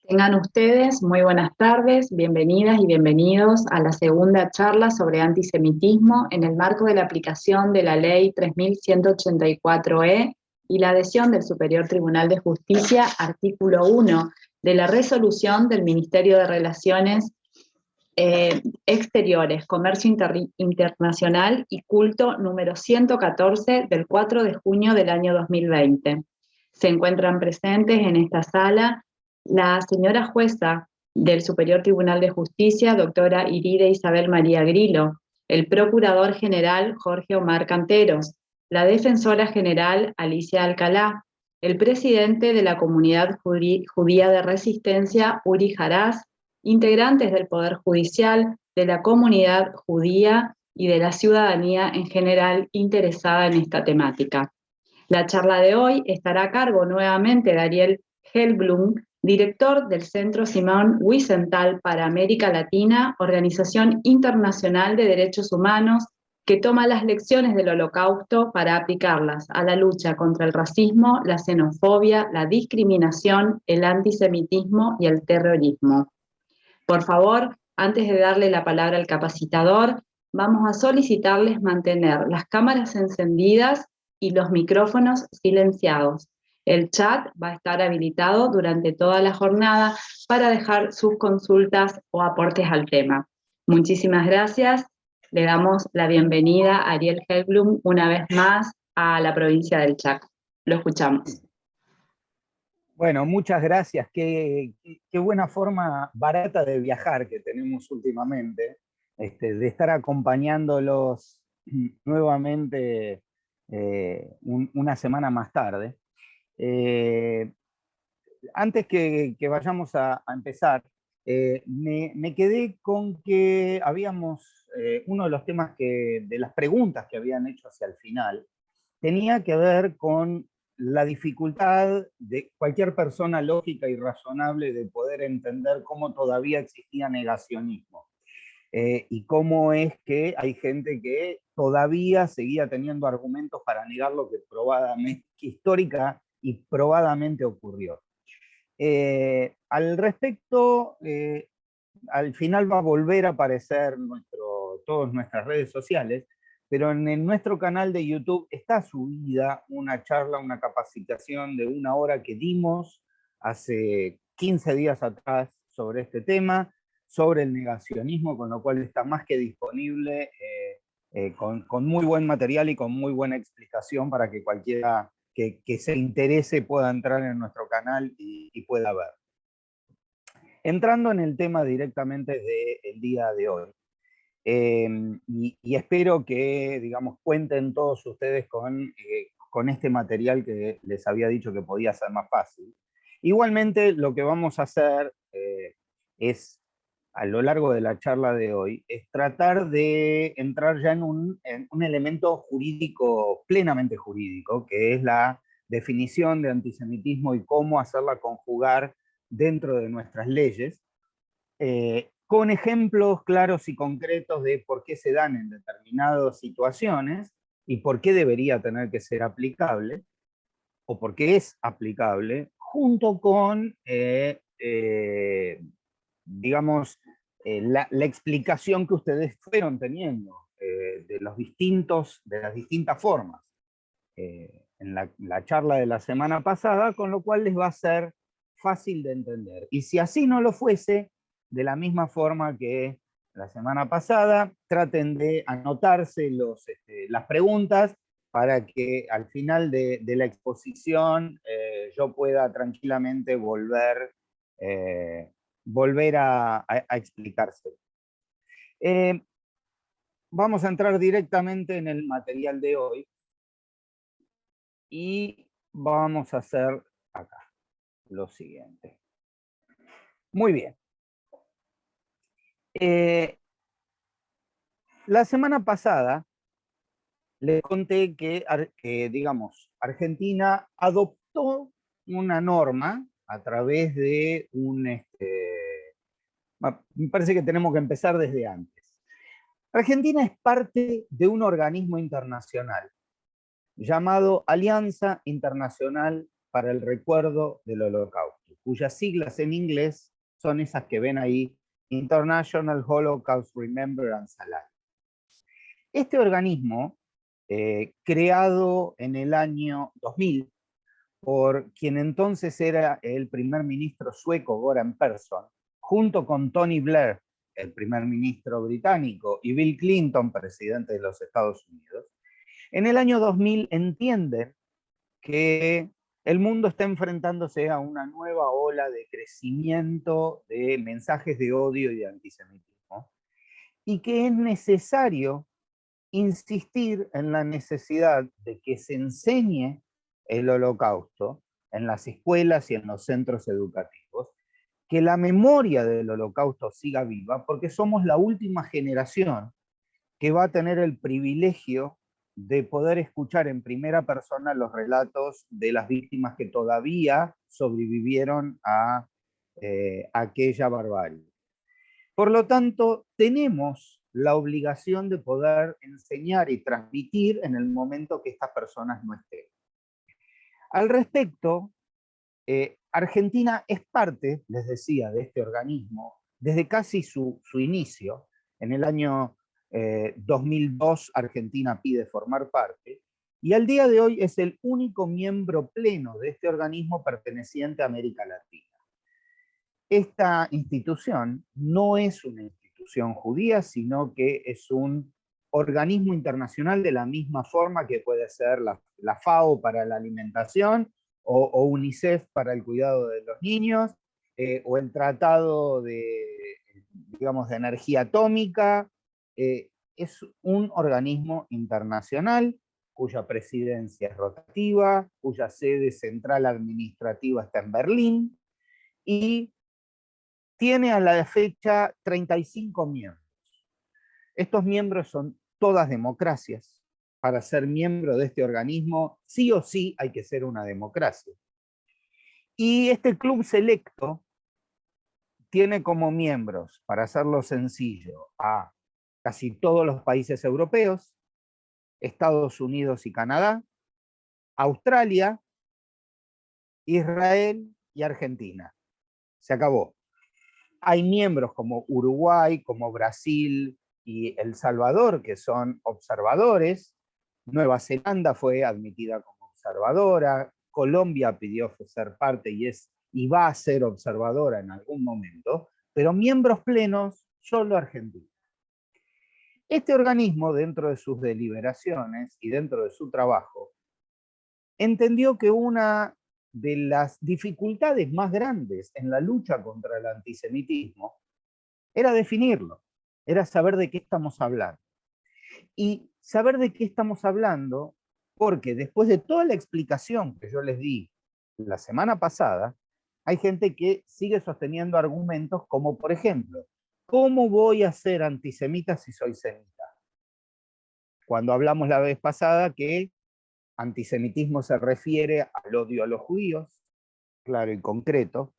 Tengan ustedes muy buenas tardes, bienvenidas y bienvenidos a la segunda charla sobre antisemitismo en el marco de la aplicación de la Ley 3184-E y la adhesión del Superior Tribunal de Justicia, artículo 1 de la resolución del Ministerio de Relaciones Exteriores, Comercio Internacional y Culto número 114 del 4 de junio del año 2020. Se encuentran presentes en esta sala la señora jueza del Superior Tribunal de Justicia, doctora Iride Isabel María Grillo, el procurador general Jorge Omar Canteros, la defensora general Alicia Alcalá, el presidente de la Comunidad Judía de Resistencia, Uri Haraz, integrantes del Poder Judicial, de la comunidad judía y de la ciudadanía en general interesada en esta temática. La charla de hoy estará a cargo nuevamente de Ariel Helblum, director del Centro Simón Wiesenthal para América Latina, organización internacional de derechos humanos que toma las lecciones del Holocausto para aplicarlas a la lucha contra el racismo, la xenofobia, la discriminación, el antisemitismo y el terrorismo. Por favor, antes de darle la palabra al capacitador, vamos a solicitarles mantener las cámaras encendidas y los micrófonos silenciados. El chat va a estar habilitado durante toda la jornada para dejar sus consultas o aportes al tema. Muchísimas gracias. Le damos la bienvenida a Ariel Helblum una vez más a la provincia del Chaco. Lo escuchamos. Bueno, muchas gracias. Qué buena forma barata de viajar que tenemos últimamente, de estar acompañándolos nuevamente una semana más tarde. Antes que vayamos a empezar, me quedé con que habíamos, uno de los temas de las preguntas que habían hecho hacia el final, tenía que ver con la dificultad de cualquier persona lógica y razonable de poder entender cómo todavía existía negacionismo. Y cómo es que hay gente que todavía seguía teniendo argumentos para negar lo que probadamente, histórica y probadamente ocurrió. Al respecto, al final va a volver a aparecer todas nuestras redes sociales, pero en nuestro canal de YouTube está subida una charla, una capacitación de 1 hora que dimos hace 15 días atrás sobre este tema, sobre el negacionismo, con lo cual está más que disponible, con muy buen material y con muy buena explicación para que cualquiera que se interese pueda entrar en nuestro canal y pueda ver. Entrando en el tema directamente del día de hoy, y espero que, digamos, cuenten todos ustedes con este material que les había dicho que podía ser más fácil. Igualmente, lo que vamos a hacer es, a lo largo de la charla de hoy, es tratar de entrar ya en un elemento jurídico, plenamente jurídico, que es la definición de antisemitismo y cómo hacerla conjugar dentro de nuestras leyes, con ejemplos claros y concretos de por qué se dan en determinadas situaciones y por qué debería tener que ser aplicable, o por qué es aplicable, junto con, digamos, la explicación que ustedes fueron teniendo de las distintas formas en la charla de la semana pasada, con lo cual les va a ser fácil de entender. Y si así no lo fuese, de la misma forma que la semana pasada, traten de anotarse las preguntas para que al final de la exposición yo pueda tranquilamente volver a explicarse. Vamos a entrar directamente en el material de hoy y vamos a hacer acá lo siguiente. Muy bien. La semana pasada les conté que, digamos, Argentina adoptó una norma a través de me parece que tenemos que empezar desde antes. Argentina es parte de un organismo internacional llamado Alianza Internacional para el Recuerdo del Holocausto. cuyas siglas en inglés son esas que ven ahí, International Holocaust Remembrance Alliance. Este organismo, creado en el año 2000 por quien entonces era el primer ministro sueco Göran Persson, junto con Tony Blair, el primer ministro británico, y Bill Clinton, presidente de los Estados Unidos, en el año 2000 entienden que el mundo está enfrentándose a una nueva ola de crecimiento de mensajes de odio y de antisemitismo, y que es necesario insistir en la necesidad de que se enseñe el Holocausto en las escuelas y en los centros educativos, que la memoria del Holocausto siga viva, porque somos la última generación que va a tener el privilegio de poder escuchar en primera persona los relatos de las víctimas que todavía sobrevivieron a aquella barbarie. Por lo tanto, tenemos la obligación de poder enseñar y transmitir en el momento que estas personas no estén. Al respecto, Argentina es parte, les decía, de este organismo desde casi su inicio. En el año 2002 Argentina pide formar parte, y al día de hoy es el único miembro pleno de este organismo perteneciente a América Latina. Esta institución no es una institución judía, sino que es un organismo internacional de la misma forma que puede ser la FAO para la alimentación o UNICEF para el cuidado de los niños, o el Tratado digamos, de Energía Atómica. Es un organismo internacional cuya presidencia es rotativa, cuya sede central administrativa está en Berlín, y tiene a la fecha 35 miembros. Estos miembros son todas democracias. Para ser miembro de este organismo, sí o sí hay que ser una democracia. Y este club selecto tiene como miembros, para hacerlo sencillo, a casi todos los países europeos, Estados Unidos y Canadá, Australia, Israel y Argentina. Se acabó. Hay miembros como Uruguay, como Brasil y El Salvador, que son observadores. Nueva Zelanda fue admitida como observadora. Colombia pidió ser parte y va a ser observadora en algún momento, pero miembros plenos solo Argentina. Este organismo, dentro de sus deliberaciones y dentro de su trabajo, entendió que una de las dificultades más grandes en la lucha contra el antisemitismo era definirlo, era saber de qué estamos hablando. Y saber de qué estamos hablando, porque después de toda la explicación que yo les di la semana pasada, hay gente que sigue sosteniendo argumentos como, por ejemplo, ¿cómo voy a ser antisemita si soy semita? Cuando hablamos la vez pasada que antisemitismo se refiere al odio a los judíos, claro y concreto,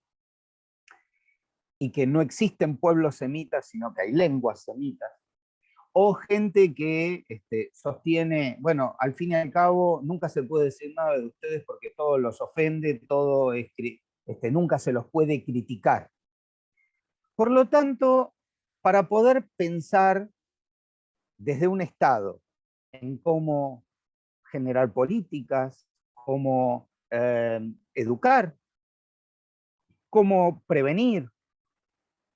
y que no existen pueblos semitas, sino que hay lenguas semitas, o gente que sostiene, bueno, al fin y al cabo, nunca se puede decir nada de ustedes porque todo los ofende, todo nunca se los puede criticar. Por lo tanto, para poder pensar desde un Estado en cómo generar políticas, cómo educar, cómo prevenir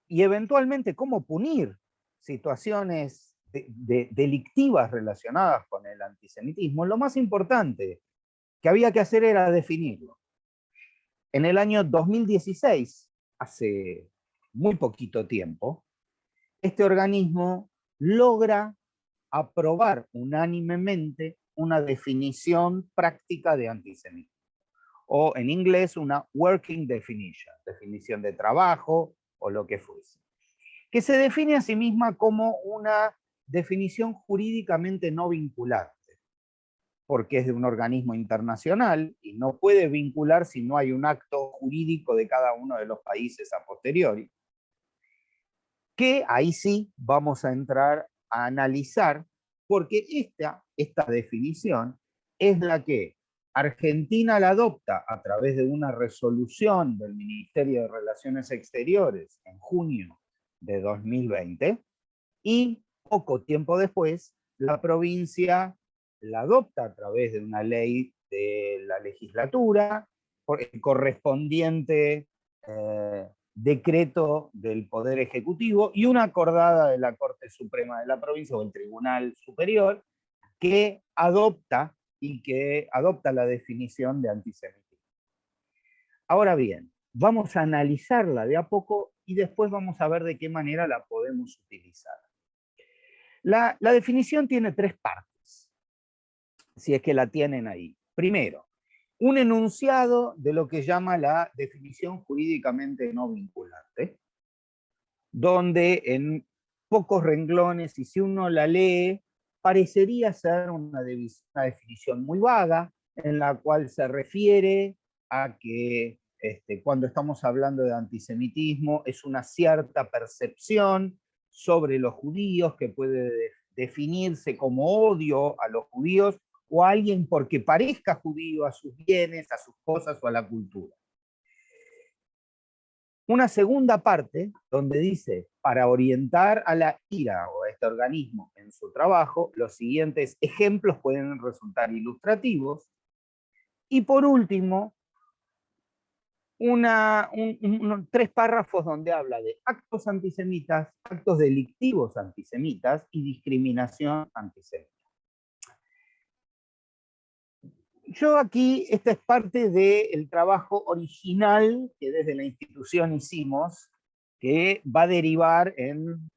y eventualmente cómo punir situaciones delictivas relacionadas con el antisemitismo, lo más importante que había que hacer era definirlo. En el año 2016, hace muy poquito tiempo, este organismo logra aprobar unánimemente una definición práctica de antisemitismo, o en inglés una working definition, definición de trabajo o lo que fuese, que se define a sí misma como una definición jurídicamente no vinculante, porque es de un organismo internacional y no puede vincular si no hay un acto jurídico de cada uno de los países a posteriori, que ahí sí vamos a entrar a analizar, porque esta definición es la que Argentina la adopta a través de una resolución del Ministerio de Relaciones Exteriores en junio de 2020 y poco tiempo después la provincia la adopta a través de una ley de la legislatura, por el correspondiente decreto del Poder Ejecutivo y una acordada de la Corte Suprema de la provincia o el Tribunal Superior que adopta la definición de antisemitismo. Ahora bien, vamos a analizarla de a poco y después vamos a ver de qué manera la podemos utilizar. La definición tiene tres partes, si es que la tienen ahí. Primero, un enunciado de lo que llama la definición jurídicamente no vinculante, donde en pocos renglones, y si uno la lee, parecería ser una definición muy vaga, en la cual se refiere a que cuando estamos hablando de antisemitismo es una cierta percepción sobre los judíos que puede definirse como odio a los judíos o a alguien porque parezca judío, a sus bienes, a sus cosas o a la cultura. Una segunda parte donde dice, para orientar a la IRA o a este organismo en su trabajo, los siguientes ejemplos pueden resultar ilustrativos. Y por último, tres párrafos donde habla de actos antisemitas, actos delictivos antisemitas y discriminación antisemita. Yo aquí, esta es parte del trabajo original que desde la institución hicimos, que va a derivar en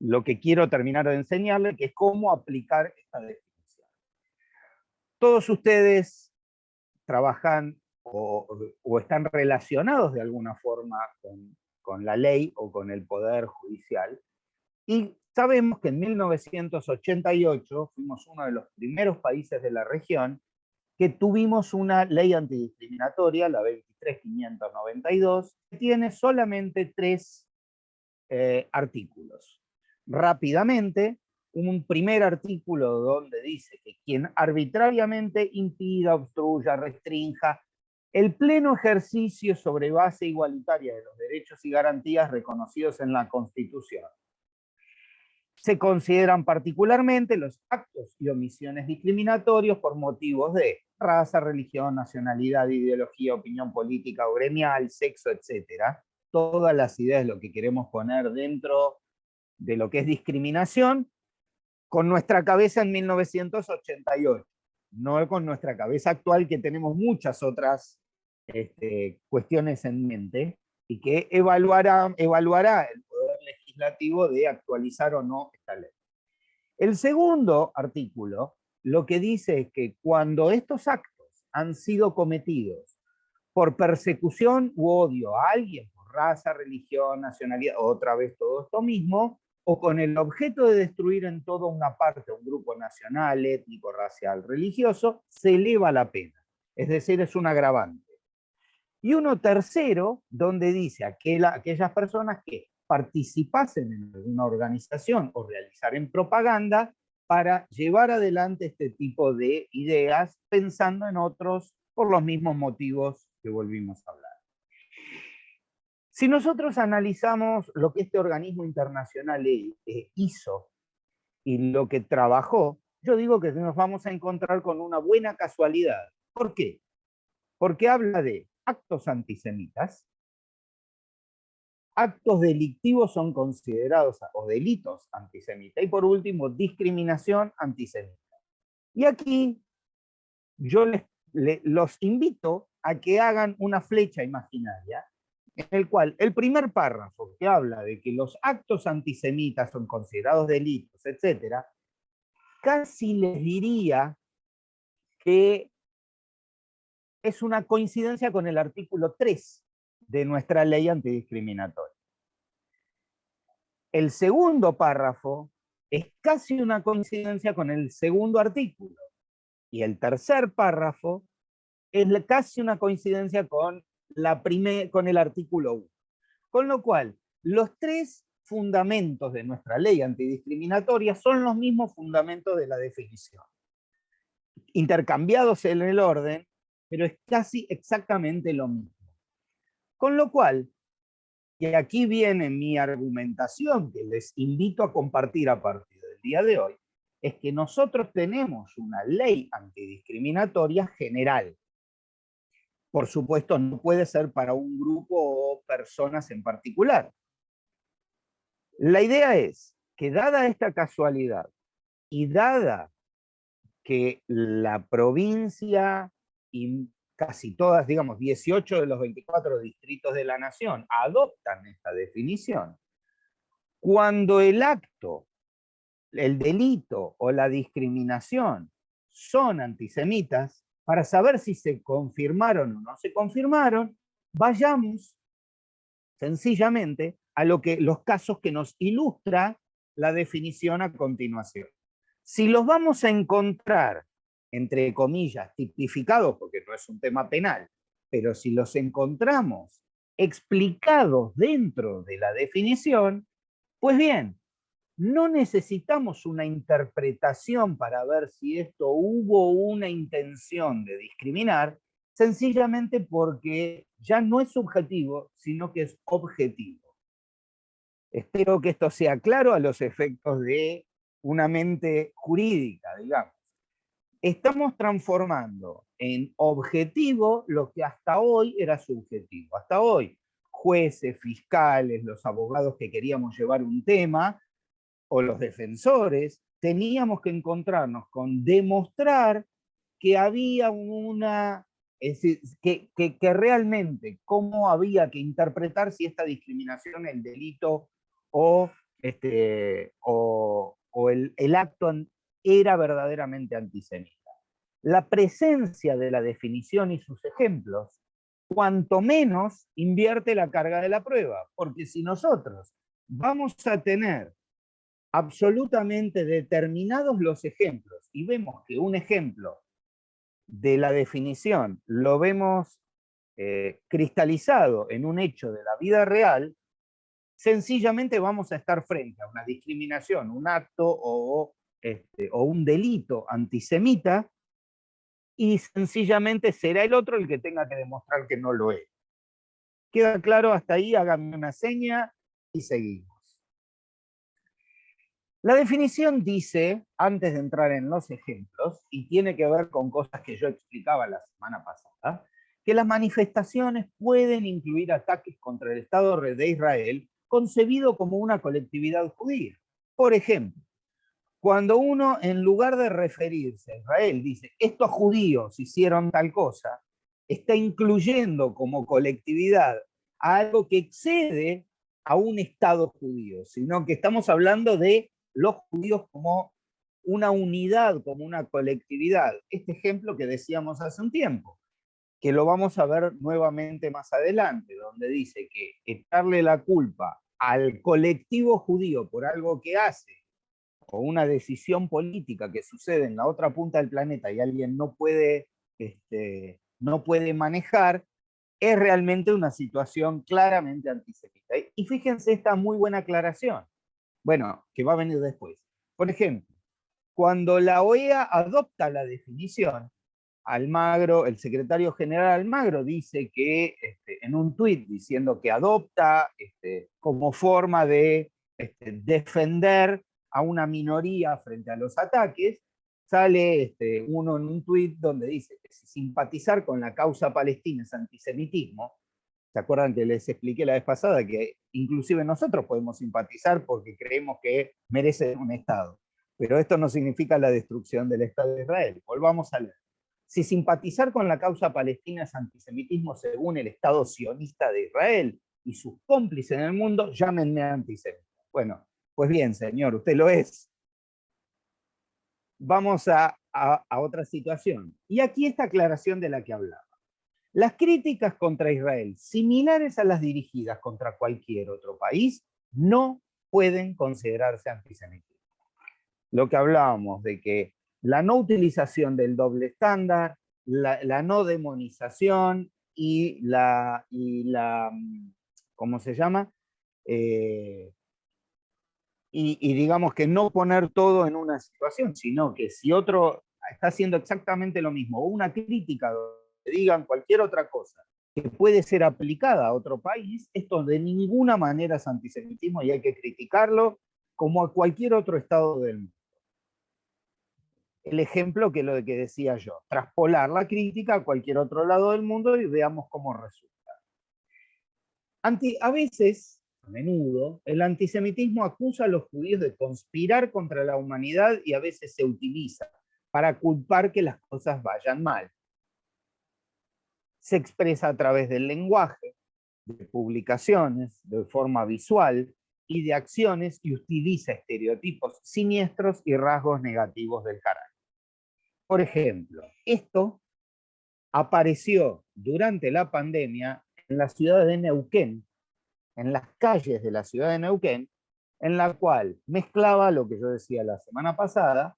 lo que quiero terminar de enseñarle, que es cómo aplicar esta definición. Todos ustedes trabajan o están relacionados de alguna forma con la ley o con el poder judicial, y sabemos que en 1988 fuimos uno de los primeros países de la región que tuvimos una ley antidiscriminatoria, la 23.592, que tiene solamente 3 artículos. Rápidamente, un primer artículo donde dice que quien arbitrariamente impida, obstruya, restrinja el pleno ejercicio sobre base igualitaria de los derechos y garantías reconocidos en la Constitución. Se consideran particularmente los actos y omisiones discriminatorios por motivos de raza, religión, nacionalidad, ideología, opinión política o gremial, sexo, etc. Todas las ideas de lo que queremos poner dentro de lo que es discriminación, con nuestra cabeza en 1988, no con nuestra cabeza actual, que tenemos muchas otras cuestiones en mente, y que evaluará el Poder Legislativo de actualizar o no esta ley. El segundo artículo lo que dice es que cuando estos actos han sido cometidos por persecución u odio a alguien por raza, religión, nacionalidad, otra vez todo esto mismo, o con el objeto de destruir en toda una parte un grupo nacional, étnico, racial, religioso, se eleva la pena. Es decir, es un agravante. Y uno tercero, donde dice aquellas personas que participasen en una organización o realizaren propaganda para llevar adelante este tipo de ideas pensando en otros por los mismos motivos que volvimos a hablar. Si nosotros analizamos lo que este organismo internacional hizo y lo que trabajó, yo digo que nos vamos a encontrar con una buena casualidad. ¿Por qué? Porque habla de actos antisemitas, actos delictivos son considerados, o delitos antisemitas, y por último, discriminación antisemita. Y aquí yo los invito a que hagan una flecha imaginaria en el cual el primer párrafo que habla de que los actos antisemitas son considerados delitos, etc., casi les diría que es una coincidencia con el artículo 3 de nuestra ley antidiscriminatoria. El segundo párrafo es casi una coincidencia con el segundo artículo. Y el tercer párrafo es casi una coincidencia con el artículo 1. Con lo cual, los 3 fundamentos de nuestra ley antidiscriminatoria son los mismos fundamentos de la definición. intercambiados en el orden, pero es casi exactamente lo mismo. Con lo cual, y aquí viene mi argumentación que les invito a compartir a partir del día de hoy, es que nosotros tenemos una ley antidiscriminatoria general. Por supuesto, no puede ser para un grupo o personas en particular. La idea es que, dada esta casualidad y dada que la provincia y casi todas, digamos, 18 de los 24 distritos de la nación adoptan esta definición, cuando el acto, el delito o la discriminación son antisemitas, para saber si se confirmaron o no se confirmaron, vayamos sencillamente a los casos que nos ilustra la definición a continuación. Si los vamos a encontrar, entre comillas, tipificados, porque no es un tema penal, pero si los encontramos explicados dentro de la definición, pues bien, no necesitamos una interpretación para ver si esto hubo una intención de discriminar, sencillamente porque ya no es subjetivo, sino que es objetivo. Espero que esto sea claro a los efectos de una mente jurídica, digamos. Estamos transformando en objetivo lo que hasta hoy era subjetivo. Hasta hoy, jueces, fiscales, los abogados que queríamos llevar un tema, o los defensores, teníamos que encontrarnos con demostrar que había una, es decir, que realmente cómo había que interpretar si esta discriminación, el delito o el acto era verdaderamente antisemita. La presencia de la definición y sus ejemplos, cuanto menos invierte la carga de la prueba, porque si nosotros vamos a tener absolutamente determinados los ejemplos y vemos que un ejemplo de la definición lo vemos cristalizado en un hecho de la vida real, sencillamente vamos a estar frente a una discriminación, un acto o un delito antisemita, y sencillamente será el otro el que tenga que demostrar que no lo es. ¿Queda claro hasta ahí? Háganme una seña y seguimos. La definición dice, antes de entrar en los ejemplos, y tiene que ver con cosas que yo explicaba la semana pasada, que las manifestaciones pueden incluir ataques contra el Estado de Israel concebido como una colectividad judía. Por ejemplo, cuando uno, en lugar de referirse a Israel, dice, estos judíos hicieron tal cosa, está incluyendo como colectividad a algo que excede a un Estado judío, sino que estamos hablando de los judíos como una unidad, como una colectividad. Este ejemplo que decíamos hace un tiempo, que lo vamos a ver nuevamente más adelante, donde dice que echarle la culpa al colectivo judío por algo que hace, o una decisión política que sucede en la otra punta del planeta y alguien no puede manejar, es realmente una situación claramente antisemita. Y fíjense esta muy buena aclaración, bueno, que va a venir después. Por ejemplo, cuando la OEA adopta la definición, Almagro, el secretario general Almagro dice que en un tuit diciendo que adopta como forma de defender a una minoría frente a los ataques, sale uno en un tuit donde dice que si simpatizar con la causa palestina es antisemitismo. ¿Se acuerdan que les expliqué la vez pasada que inclusive nosotros podemos simpatizar porque creemos que merece un Estado? Pero esto no significa la destrucción del Estado de Israel. Volvamos a leer. Si simpatizar con la causa palestina es antisemitismo según el Estado sionista de Israel y sus cómplices en el mundo, llámenme antisemita. Bueno, pues bien, señor, usted lo es. Vamos a otra situación. Y aquí esta aclaración de la que hablaba. Las críticas contra Israel, similares a las dirigidas contra cualquier otro país, no pueden considerarse antisemitismo. Lo que hablábamos de que la no utilización del doble estándar, la no demonización y ¿cómo se llama? Y digamos que no poner todo en una situación, sino que si otro está haciendo exactamente lo mismo, o una crítica donde digan cualquier otra cosa que puede ser aplicada a otro país, esto de ninguna manera es antisemitismo y hay que criticarlo como a cualquier otro estado del mundo. El ejemplo que lo que decía yo, traspolar la crítica a cualquier otro lado del mundo y veamos cómo resulta. A veces, a menudo, el antisemitismo acusa a los judíos de conspirar contra la humanidad y a veces se utiliza para culpar que las cosas vayan mal. Se expresa a través del lenguaje, de publicaciones, de forma visual y de acciones y utiliza estereotipos siniestros y rasgos negativos del carácter. Por ejemplo, esto apareció durante la pandemia en la ciudad de Neuquén, en las calles de la ciudad de Neuquén, en la cual mezclaba lo que yo decía la semana pasada,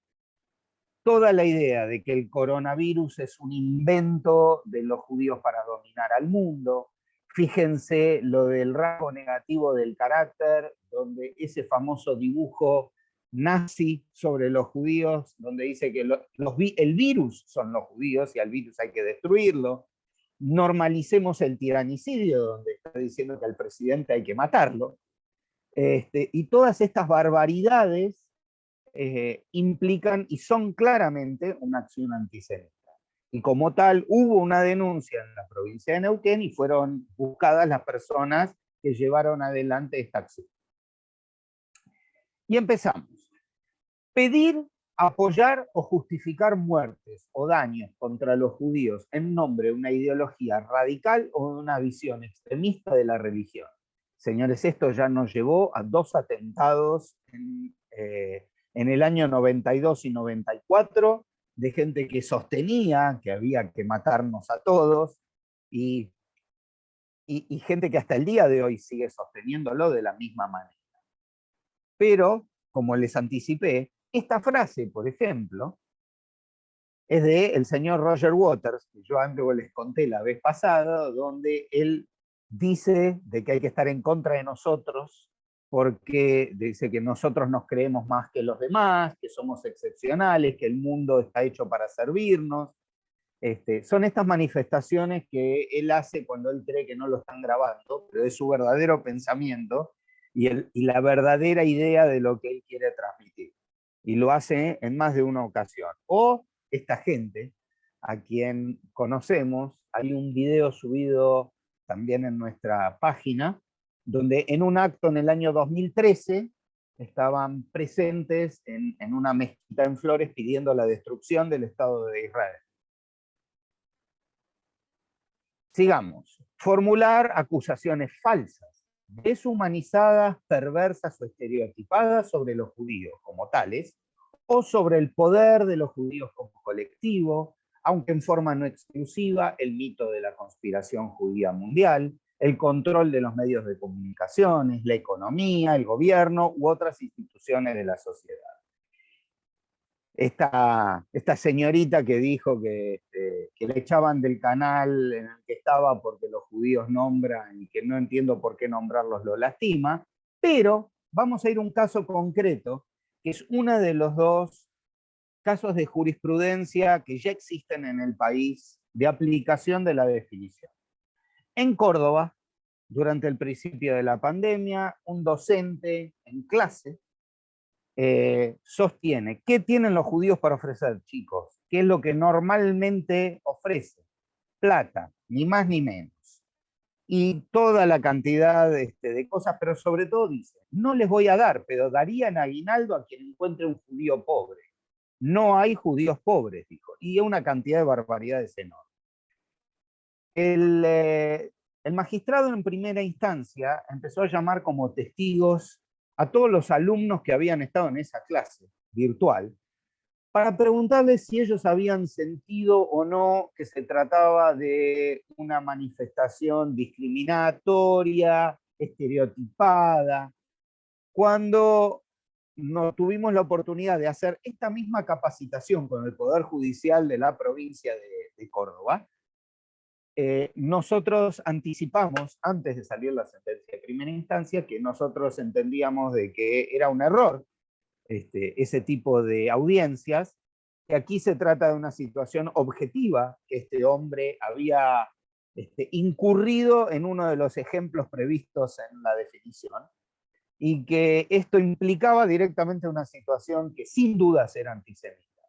toda la idea de que el coronavirus es un invento de los judíos para dominar al mundo. Fíjense lo del rasgo negativo del carácter, donde ese famoso dibujo nazi sobre los judíos, donde dice que el virus son los judíos y al virus hay que destruirlo. Normalicemos el tiranicidio, donde está diciendo que al presidente hay que matarlo. Y todas estas barbaridades implican y son claramente una acción antisemita. Y como tal, hubo una denuncia en la provincia de Neuquén y fueron buscadas las personas que llevaron adelante esta acción. Y empezamos. Pedir, apoyar o justificar muertes o daños contra los judíos en nombre de una ideología radical o de una visión extremista de la religión. Señores, esto ya nos llevó a 2 atentados en el año 92 y 94, de gente que sostenía que había que matarnos a todos, y gente que hasta el día de hoy sigue sosteniéndolo de la misma manera. Pero, como les anticipé, esta frase, por ejemplo, es del señor Roger Waters, que yo antes les conté la vez pasada, donde él dice de que hay que estar en contra de nosotros, porque dice que nosotros nos creemos más que los demás, que somos excepcionales, que el mundo está hecho para servirnos. Son estas manifestaciones que él hace cuando él cree que no lo están grabando, pero es su verdadero pensamiento y la verdadera idea de lo que él quiere transmitir. Y lo hace en más de una ocasión. O esta gente, a quien conocemos, hay un video subido también en nuestra página, donde en un acto en el año 2013 estaban presentes en una mezquita en Flores pidiendo la destrucción del Estado de Israel. Sigamos. Formular acusaciones falsas, deshumanizadas, perversas o estereotipadas sobre los judíos como tales, o sobre el poder de los judíos como colectivo, aunque en forma no exclusiva, el mito de la conspiración judía mundial, el control de los medios de comunicaciones, la economía, el gobierno u otras instituciones de la sociedad. Esta señorita que dijo que le echaban del canal en el que estaba porque los judíos nombran y que no entiendo por qué nombrarlos lo lastima, pero vamos a ir a un caso concreto, que es uno de los 2 casos de jurisprudencia que ya existen en el país de aplicación de la definición. En Córdoba, durante el principio de la pandemia, un docente en clase sostiene, ¿qué tienen los judíos para ofrecer, chicos? ¿Qué es lo que normalmente ofrece? Plata, ni más ni menos. Y toda la cantidad de cosas, pero sobre todo dice, no les voy a dar, pero darían aguinaldo a quien encuentre un judío pobre. No hay judíos pobres, dijo, y una cantidad de barbaridades enormes. El magistrado en primera instancia empezó a llamar como testigos a todos los alumnos que habían estado en esa clase virtual para preguntarles si ellos habían sentido o no que se trataba de una manifestación discriminatoria, estereotipada. Cuando no tuvimos la oportunidad de hacer esta misma capacitación con el Poder Judicial de la provincia de Córdoba, nosotros anticipamos, antes de salir la sentencia de primera instancia, que nosotros entendíamos de que era un error ese tipo de audiencias, que aquí se trata de una situación objetiva, que este hombre había incurrido en uno de los ejemplos previstos en la definición, y que esto implicaba directamente una situación que sin dudas era antisemita.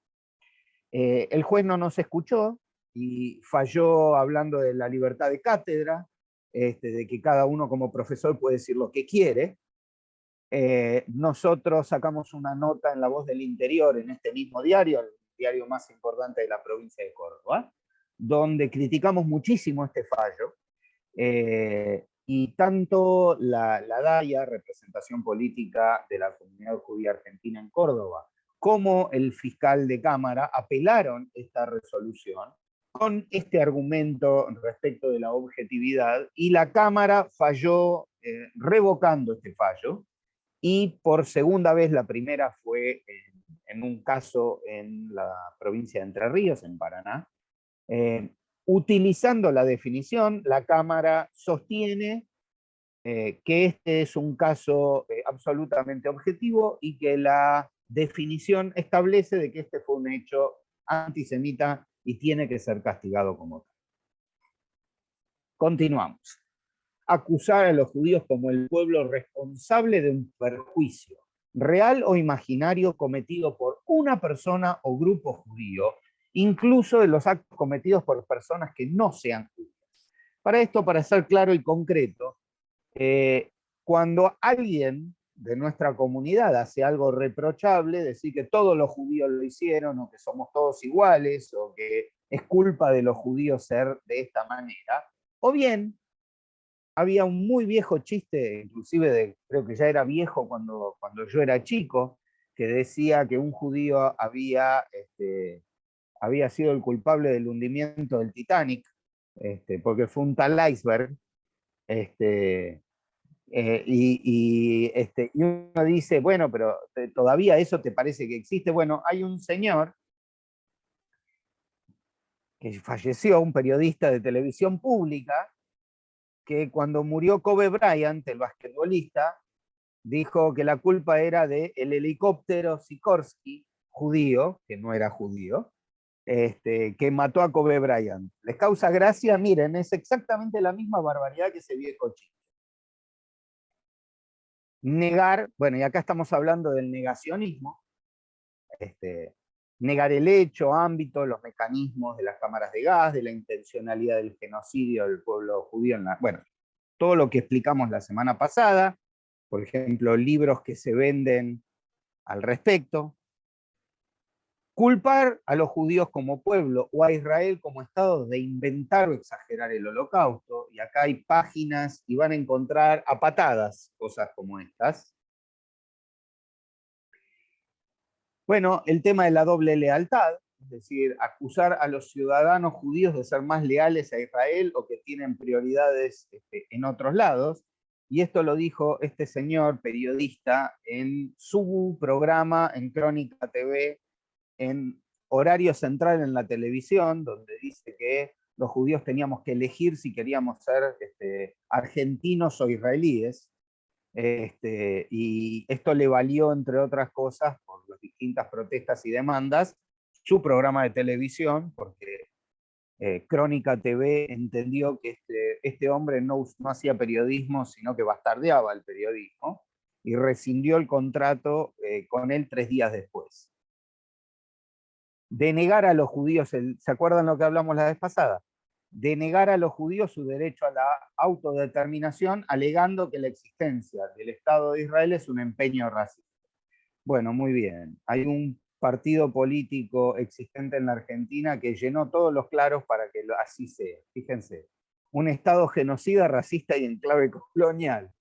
El juez no nos escuchó y falló hablando de la libertad de cátedra, de que cada uno como profesor puede decir lo que quiere. Nosotros sacamos una nota en La Voz del Interior, en este mismo diario, el diario más importante de la provincia de Córdoba, donde criticamos muchísimo este fallo. Y tanto la DAIA, representación política de la comunidad judía argentina en Córdoba, como el fiscal de Cámara apelaron esta resolución con este argumento respecto de la objetividad, y la Cámara falló revocando este fallo, y por segunda vez, la primera fue en un caso en la provincia de Entre Ríos, en Paraná. Utilizando la definición, la Cámara sostiene que este es un caso absolutamente objetivo y que la definición establece de que este fue un hecho antisemita y tiene que ser castigado como tal. Continuamos. Acusar a los judíos como el pueblo responsable de un perjuicio, real o imaginario, cometido por una persona o grupo judío, incluso de los actos cometidos por personas que no sean judías. Para esto, para ser claro y concreto, cuando alguien de nuestra comunidad hace algo reprochable, decir que todos los judíos lo hicieron, o que somos todos iguales, o que es culpa de los judíos ser de esta manera, o bien había un muy viejo chiste, inclusive creo que ya era viejo cuando yo era chico, que decía que un judío había sido el culpable del hundimiento del Titanic, porque fue un tal iceberg, y uno dice, bueno, pero todavía eso te parece que existe. Bueno, hay un señor que falleció, un periodista de televisión pública, que cuando murió Kobe Bryant, el basquetbolista, dijo que la culpa era del helicóptero Sikorsky, judío, que no era judío, que mató a Kobe Bryant. ¿Les causa gracia? Miren, es exactamente la misma barbaridad que ese viejo chico. Negar, bueno, y acá estamos hablando del negacionismo, negar el hecho, ámbito, los mecanismos de las cámaras de gas, de la intencionalidad del genocidio del pueblo judío, bueno, todo lo que explicamos la semana pasada, por ejemplo, libros que se venden al respecto. Culpar a los judíos como pueblo o a Israel como Estado de inventar o exagerar el Holocausto, y acá hay páginas y van a encontrar a patadas cosas como estas. Bueno, el tema de la doble lealtad, es decir, acusar a los ciudadanos judíos de ser más leales a Israel o que tienen prioridades en otros lados. Y esto lo dijo este señor periodista en su programa en Crónica TV, en horario central en la televisión, donde dice que los judíos teníamos que elegir si queríamos ser argentinos o israelíes. Y esto le valió, entre otras cosas, por las distintas protestas y demandas, su programa de televisión, porque Crónica TV entendió que este hombre no hacía periodismo, sino que bastardeaba el periodismo, y rescindió el contrato con él 3 días después. Denegar a los judíos, ¿se acuerdan lo que hablamos la vez pasada? Denegar a los judíos su derecho a la autodeterminación, alegando que la existencia del Estado de Israel es un empeño racista. Bueno, muy bien. Hay un partido político existente en la Argentina que llenó todos los claros para que así sea. Fíjense, un Estado genocida, racista y en clave colonial.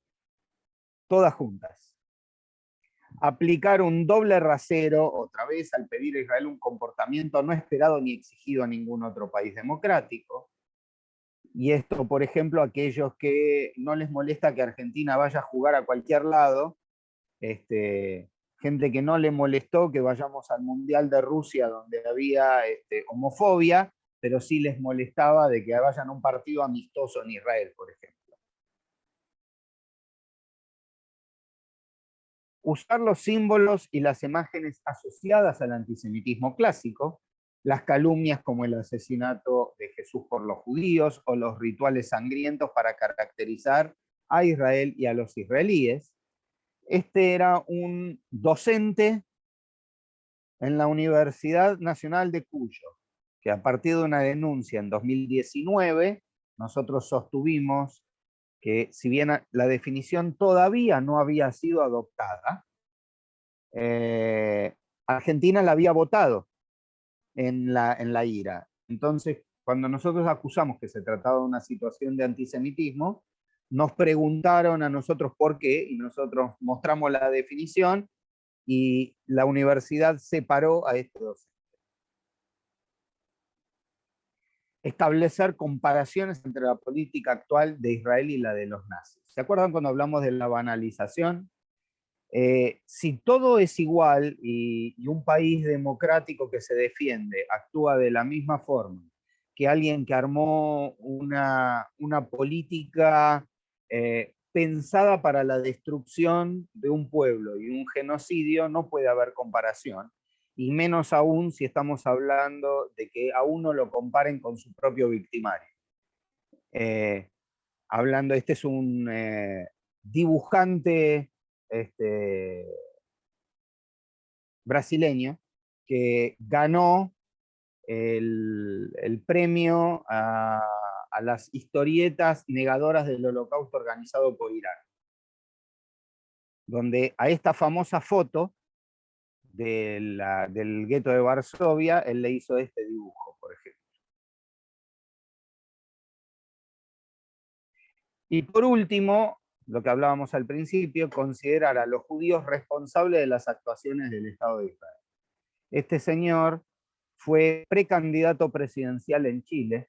Todas juntas. Aplicar un doble rasero, otra vez, al pedir a Israel un comportamiento no esperado ni exigido a ningún otro país democrático. Y esto, por ejemplo, a aquellos que no les molesta que Argentina vaya a jugar a cualquier lado, gente que no le molestó que vayamos al Mundial de Rusia donde había homofobia, pero sí les molestaba de que vayan a un partido amistoso en Israel, por ejemplo. usar los símbolos y las imágenes asociadas al antisemitismo clásico, las calumnias como el asesinato de Jesús por los judíos o los rituales sangrientos para caracterizar a Israel y a los israelíes. Este era un docente en la Universidad Nacional de Cuyo, que a partir de una denuncia en 2019, nosotros sostuvimos que si bien la definición todavía no había sido adoptada, Argentina la había votado en la IRA. Entonces, cuando nosotros acusamos que se trataba de una situación de antisemitismo, nos preguntaron a nosotros por qué, y nosotros mostramos la definición, y la universidad separó a estos dos. Establecer comparaciones entre la política actual de Israel y la de los nazis. ¿Se acuerdan cuando hablamos de la banalización? Si todo es igual y un país democrático que se defiende actúa de la misma forma que alguien que armó una política pensada para la destrucción de un pueblo y un genocidio, no puede haber comparación. Y menos aún si estamos hablando de que a uno lo comparen con su propio victimario. Hablando, este es un dibujante brasileño que ganó el premio a las historietas negadoras del holocausto organizado por Irán, donde a esta famosa foto del gueto de Varsovia, él le hizo este dibujo, por ejemplo. Y por último, lo que hablábamos al principio, considerar a los judíos responsables de las actuaciones del Estado de Israel. Este señor fue precandidato presidencial en Chile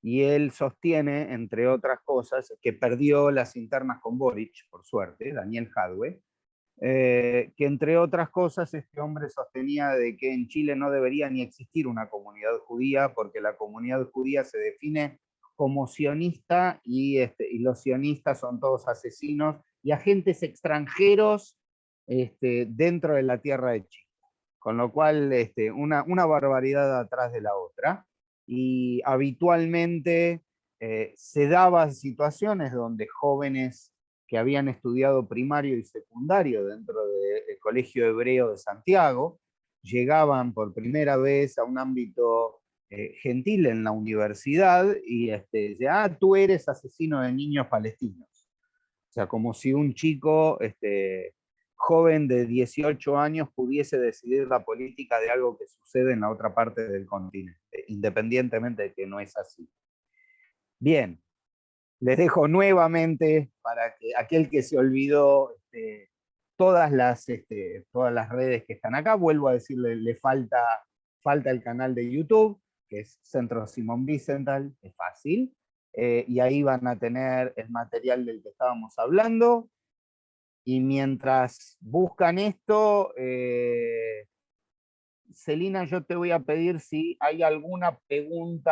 y él sostiene, entre otras cosas, que perdió las internas con Boric, por suerte, Daniel Jadwe, que entre otras cosas este hombre sostenía de que en Chile no debería ni existir una comunidad judía porque la comunidad judía se define como sionista y los sionistas son todos asesinos y agentes extranjeros dentro de la tierra de Chile. Con lo cual, una barbaridad atrás de la otra. Y habitualmente se daban situaciones donde jóvenes que habían estudiado primario y secundario dentro del Colegio Hebreo de Santiago llegaban por primera vez a un ámbito gentil en la universidad y decían, tú eres asesino de niños palestinos. O sea, como si un chico joven de 18 años pudiese decidir la política de algo que sucede en la otra parte del continente, independientemente de que no es así. Bien, les dejo nuevamente para que aquel que se olvidó todas las redes que están acá, vuelvo a decirle, le falta el canal de YouTube, que es Centro Simón Wiesenthal, es fácil, y ahí van a tener el material del que estábamos hablando. Y mientras buscan esto, Celina, yo te voy a pedir si hay alguna pregunta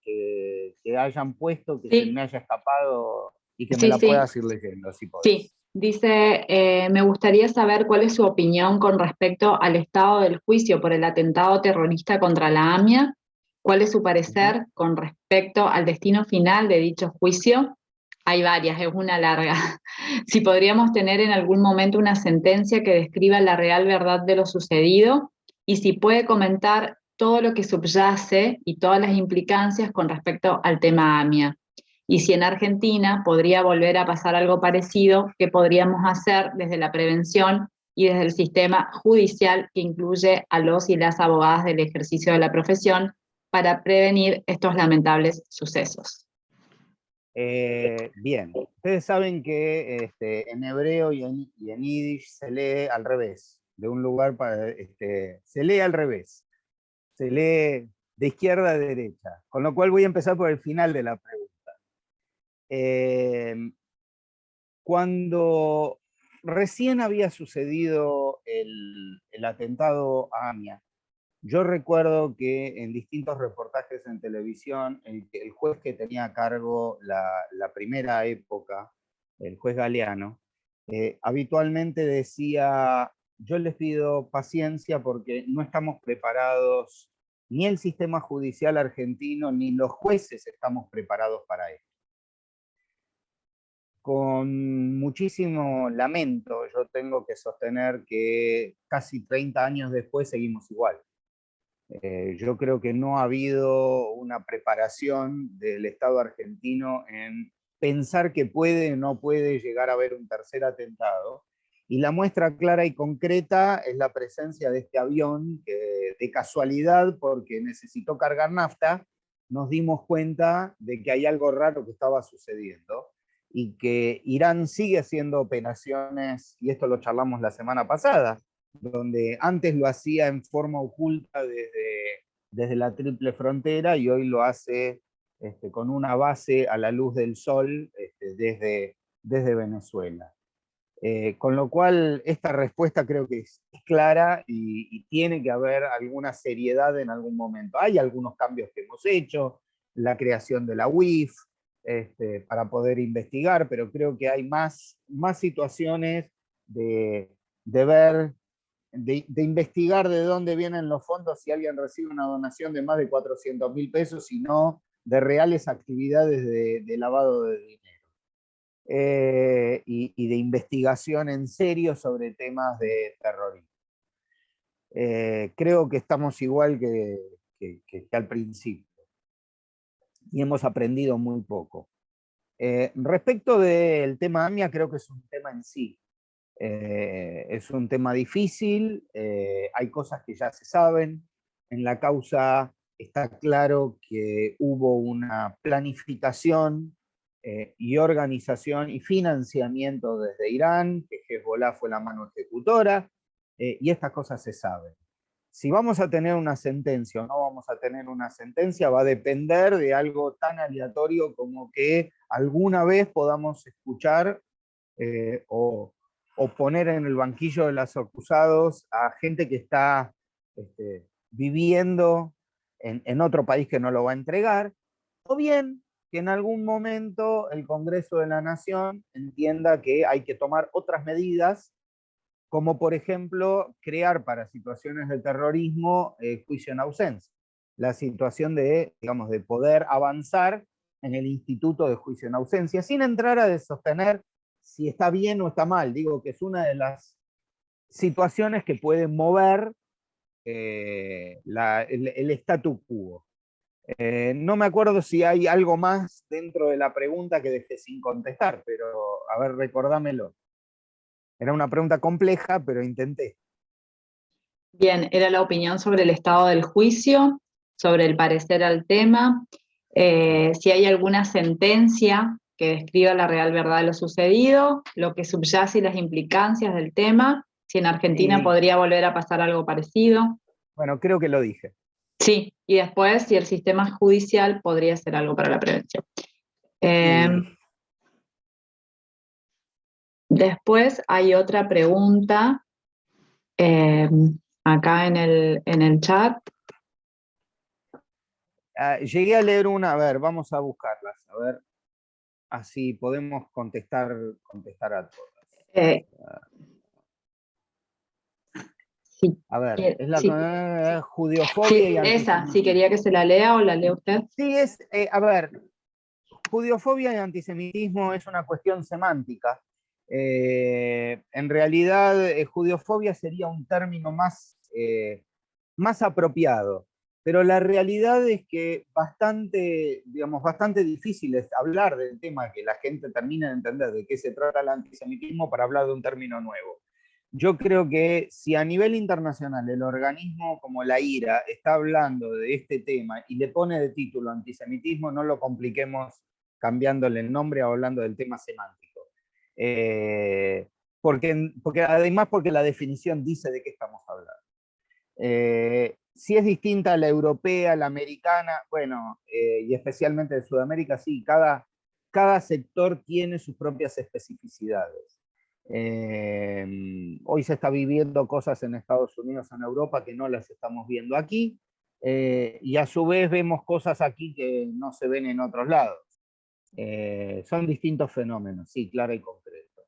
que hayan puesto, que se Sí, me haya escapado y que me sí, la sí, puedas ir leyendo, si sí. podés. Dice, me gustaría saber cuál es su opinión con respecto al estado del juicio por el atentado terrorista contra la AMIA. ¿Cuál es su parecer con respecto al destino final de dicho juicio? Hay varias, es una larga. Si podríamos tener en algún momento una sentencia que describa la real verdad de lo sucedido y si puede comentar todo lo que subyace y todas las implicancias con respecto al tema AMIA. Y si en Argentina podría volver a pasar algo parecido, ¿qué podríamos hacer desde la prevención y desde el sistema judicial que incluye a los y las abogadas del ejercicio de la profesión para prevenir estos lamentables sucesos? Bien, ustedes saben que en hebreo y en yiddish se lee al revés, de un lugar para, se lee al revés, se lee de izquierda a derecha, con lo cual voy a empezar por el final de la pregunta. Cuando recién había sucedido el atentado a AMIA, yo recuerdo que en distintos reportajes en televisión, el juez que tenía a cargo la primera época, el juez Galeano, habitualmente decía, yo les pido paciencia porque no estamos preparados, ni el sistema judicial argentino, ni los jueces estamos preparados para esto. Con muchísimo lamento, yo tengo que sostener que casi 30 años después seguimos igual. Yo creo que no ha habido una preparación del Estado argentino en pensar que puede o no puede llegar a haber un tercer atentado. Y la muestra clara y concreta es la presencia de este avión que, de casualidad, porque necesitó cargar nafta, nos dimos cuenta de que hay algo raro que estaba sucediendo y que Irán sigue haciendo operaciones, y esto lo charlamos la semana pasada, donde antes lo hacía en forma oculta desde la triple frontera y hoy lo hace con una base a la luz del sol desde Venezuela. Con lo cual, esta respuesta creo que es clara y tiene que haber alguna seriedad en algún momento. Hay algunos cambios que hemos hecho, la creación de la UIF, para poder investigar, pero creo que hay más situaciones de ver, de investigar de dónde vienen los fondos, si alguien recibe una donación de más de 400.000 pesos, y no de reales actividades de lavado de dinero. Y de investigación en serio sobre temas de terrorismo. Creo que estamos igual que al principio y hemos aprendido muy poco. Respecto del tema AMIA, creo que es un tema en sí. Es un tema difícil, hay cosas que ya se saben. En la causa está claro que hubo una planificación y organización y financiamiento desde Irán, que Hezbollah fue la mano ejecutora, y estas cosas se saben. Si vamos a tener una sentencia o no vamos a tener una sentencia va a depender de algo tan aleatorio como que alguna vez podamos escuchar o poner en el banquillo de los acusados a gente que está viviendo en otro país que no lo va a entregar, o bien que en algún momento el Congreso de la Nación entienda que hay que tomar otras medidas, como por ejemplo crear para situaciones de terrorismo juicio en ausencia, la situación de, digamos, de poder avanzar en el instituto de juicio en ausencia, sin entrar a sostener si está bien o está mal. Digo que es una de las situaciones que puede mover el statu quo. No me acuerdo si hay algo más dentro de la pregunta que dejé sin contestar, pero a ver, recordámelo. Era una pregunta compleja, pero intenté. Bien, era la opinión sobre el estado del juicio, sobre el parecer al tema, si hay alguna sentencia que describa la real verdad de lo sucedido, lo que subyace y las implicancias del tema, si en Argentina podría volver a pasar algo parecido. Bueno, creo que lo dije. Sí, y después si el sistema judicial podría hacer algo para la prevención. Después hay otra pregunta acá en el chat. Llegué a leer una, a ver, vamos a buscarlas, a ver, así podemos contestar a todas. Sí. A ver, es la Sí. judiofobia y esa, antisemitismo. si quería que se la lea o la lee usted. Sí, a ver, judiofobia y antisemitismo es una cuestión semántica. En realidad, judiofobia sería un término más apropiado, pero la realidad es que bastante difícil es hablar del tema, que la gente termine de entender de qué se trata el antisemitismo para hablar de un término nuevo. Yo creo que si a nivel internacional el organismo como la IRA está hablando de este tema y le pone de título antisemitismo, no lo compliquemos cambiándole el nombre o hablando del tema semántico. Además porque la definición dice de qué estamos hablando. Si es distinta a la europea, a la americana, bueno, y especialmente de Sudamérica, sí, cada sector tiene sus propias especificidades. Hoy se está viviendo cosas en Estados Unidos, en Europa, que no las estamos viendo aquí, y a su vez vemos cosas aquí que no se ven en otros lados. Son distintos fenómenos, sí, claro y concreto.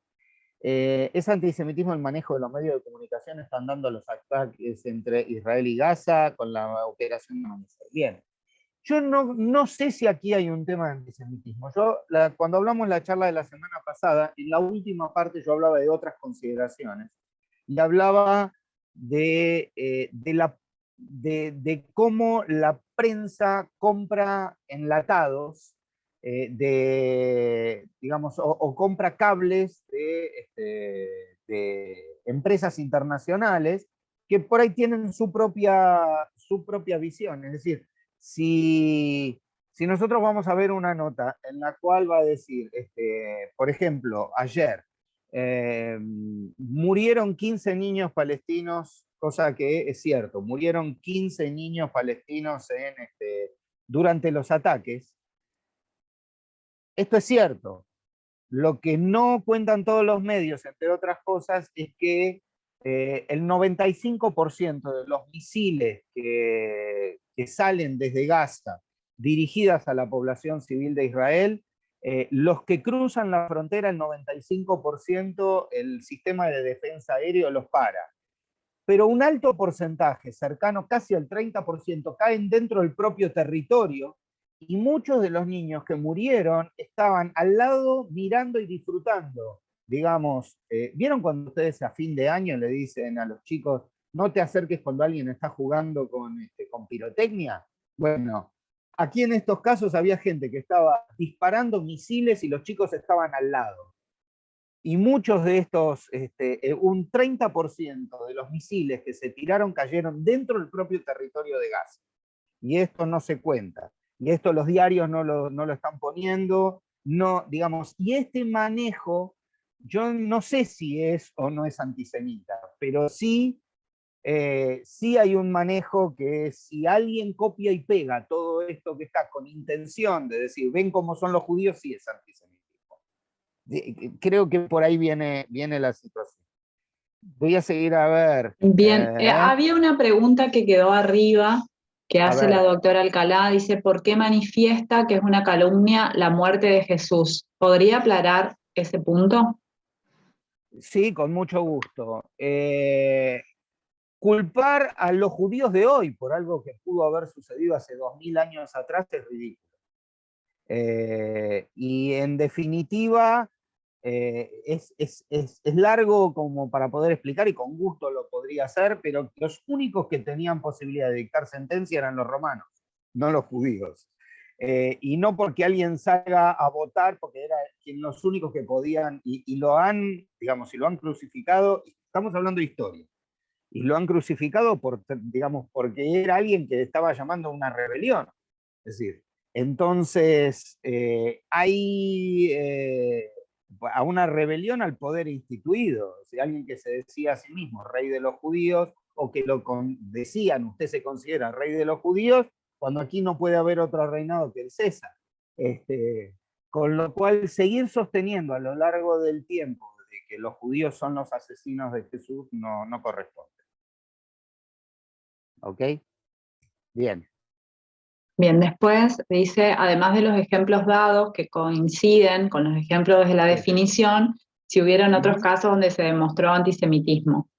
¿Es antisemitismo el manejo de los medios de comunicación? Están dando los ataques entre Israel y Gaza con la operación Amanecer. Bien. Yo no sé si aquí hay un tema de antisemitismo. Cuando hablamos en la charla de la semana pasada, en la última parte yo hablaba de otras consideraciones y hablaba de cómo la prensa compra enlatados, digamos, o compra cables de empresas internacionales que por ahí tienen su propia visión. Es decir, si nosotros vamos a ver una nota en la cual va a decir, por ejemplo, ayer murieron 15 niños palestinos, cosa que es cierto, murieron 15 niños palestinos durante los ataques. Esto es cierto. Lo que no cuentan todos los medios, entre otras cosas, es que el 95% de los misiles que salen desde Gaza dirigidas a la población civil de Israel, los que cruzan la frontera, el 95%, el sistema de defensa aéreo los para. Pero un alto porcentaje, cercano casi al 30%, caen dentro del propio territorio, y muchos de los niños que murieron estaban al lado mirando y disfrutando. Digamos, ¿vieron cuando ustedes a fin de año le dicen a los chicos, no te acerques cuando alguien está jugando con pirotecnia? Bueno, aquí en estos casos había gente que estaba disparando misiles y los chicos estaban al lado. Y muchos de estos, un 30% de los misiles que se tiraron cayeron dentro del propio territorio de Gaza. Y esto no se cuenta. Y esto los diarios no lo están poniendo. No, digamos, y este manejo, yo no sé si es o no es antisemita, pero sí, sí hay un manejo que si alguien copia y pega todo esto que está con intención de decir, ven cómo son los judíos, sí es antisemitismo. Creo que por ahí viene la situación. Voy a seguir a ver. Bien, había una pregunta que quedó arriba que A hace la ver. doctora Alcalá, dice, ¿por qué manifiesta que es una calumnia la muerte de Jesús? ¿Podría aclarar ese punto? Sí, con mucho gusto. Culpar a los judíos de hoy por algo que pudo haber sucedido hace 2000 años atrás es ridículo. Y en definitiva, es largo como para poder explicar y con gusto lo podría hacer, pero los únicos que tenían posibilidad de dictar sentencia eran los romanos, no los judíos. Y no porque alguien salga a votar, porque eran los únicos que podían, y lo han, digamos, y lo han crucificado. Estamos hablando de historia, y lo han crucificado digamos, porque era alguien que estaba llamando a una rebelión. Es decir, entonces hay a una rebelión al poder instituido. O sea, alguien que se decía a sí mismo rey de los judíos, o que decían, usted se considera rey de los judíos, cuando aquí no puede haber otro reinado que el César. Con lo cual, seguir sosteniendo a lo largo del tiempo de que los judíos son los asesinos de Jesús no corresponde. ¿Ok? Bien. Bien, después dice, además de los ejemplos dados que coinciden con los ejemplos de la definición, si hubieron otros casos donde se demostró antisemitismo.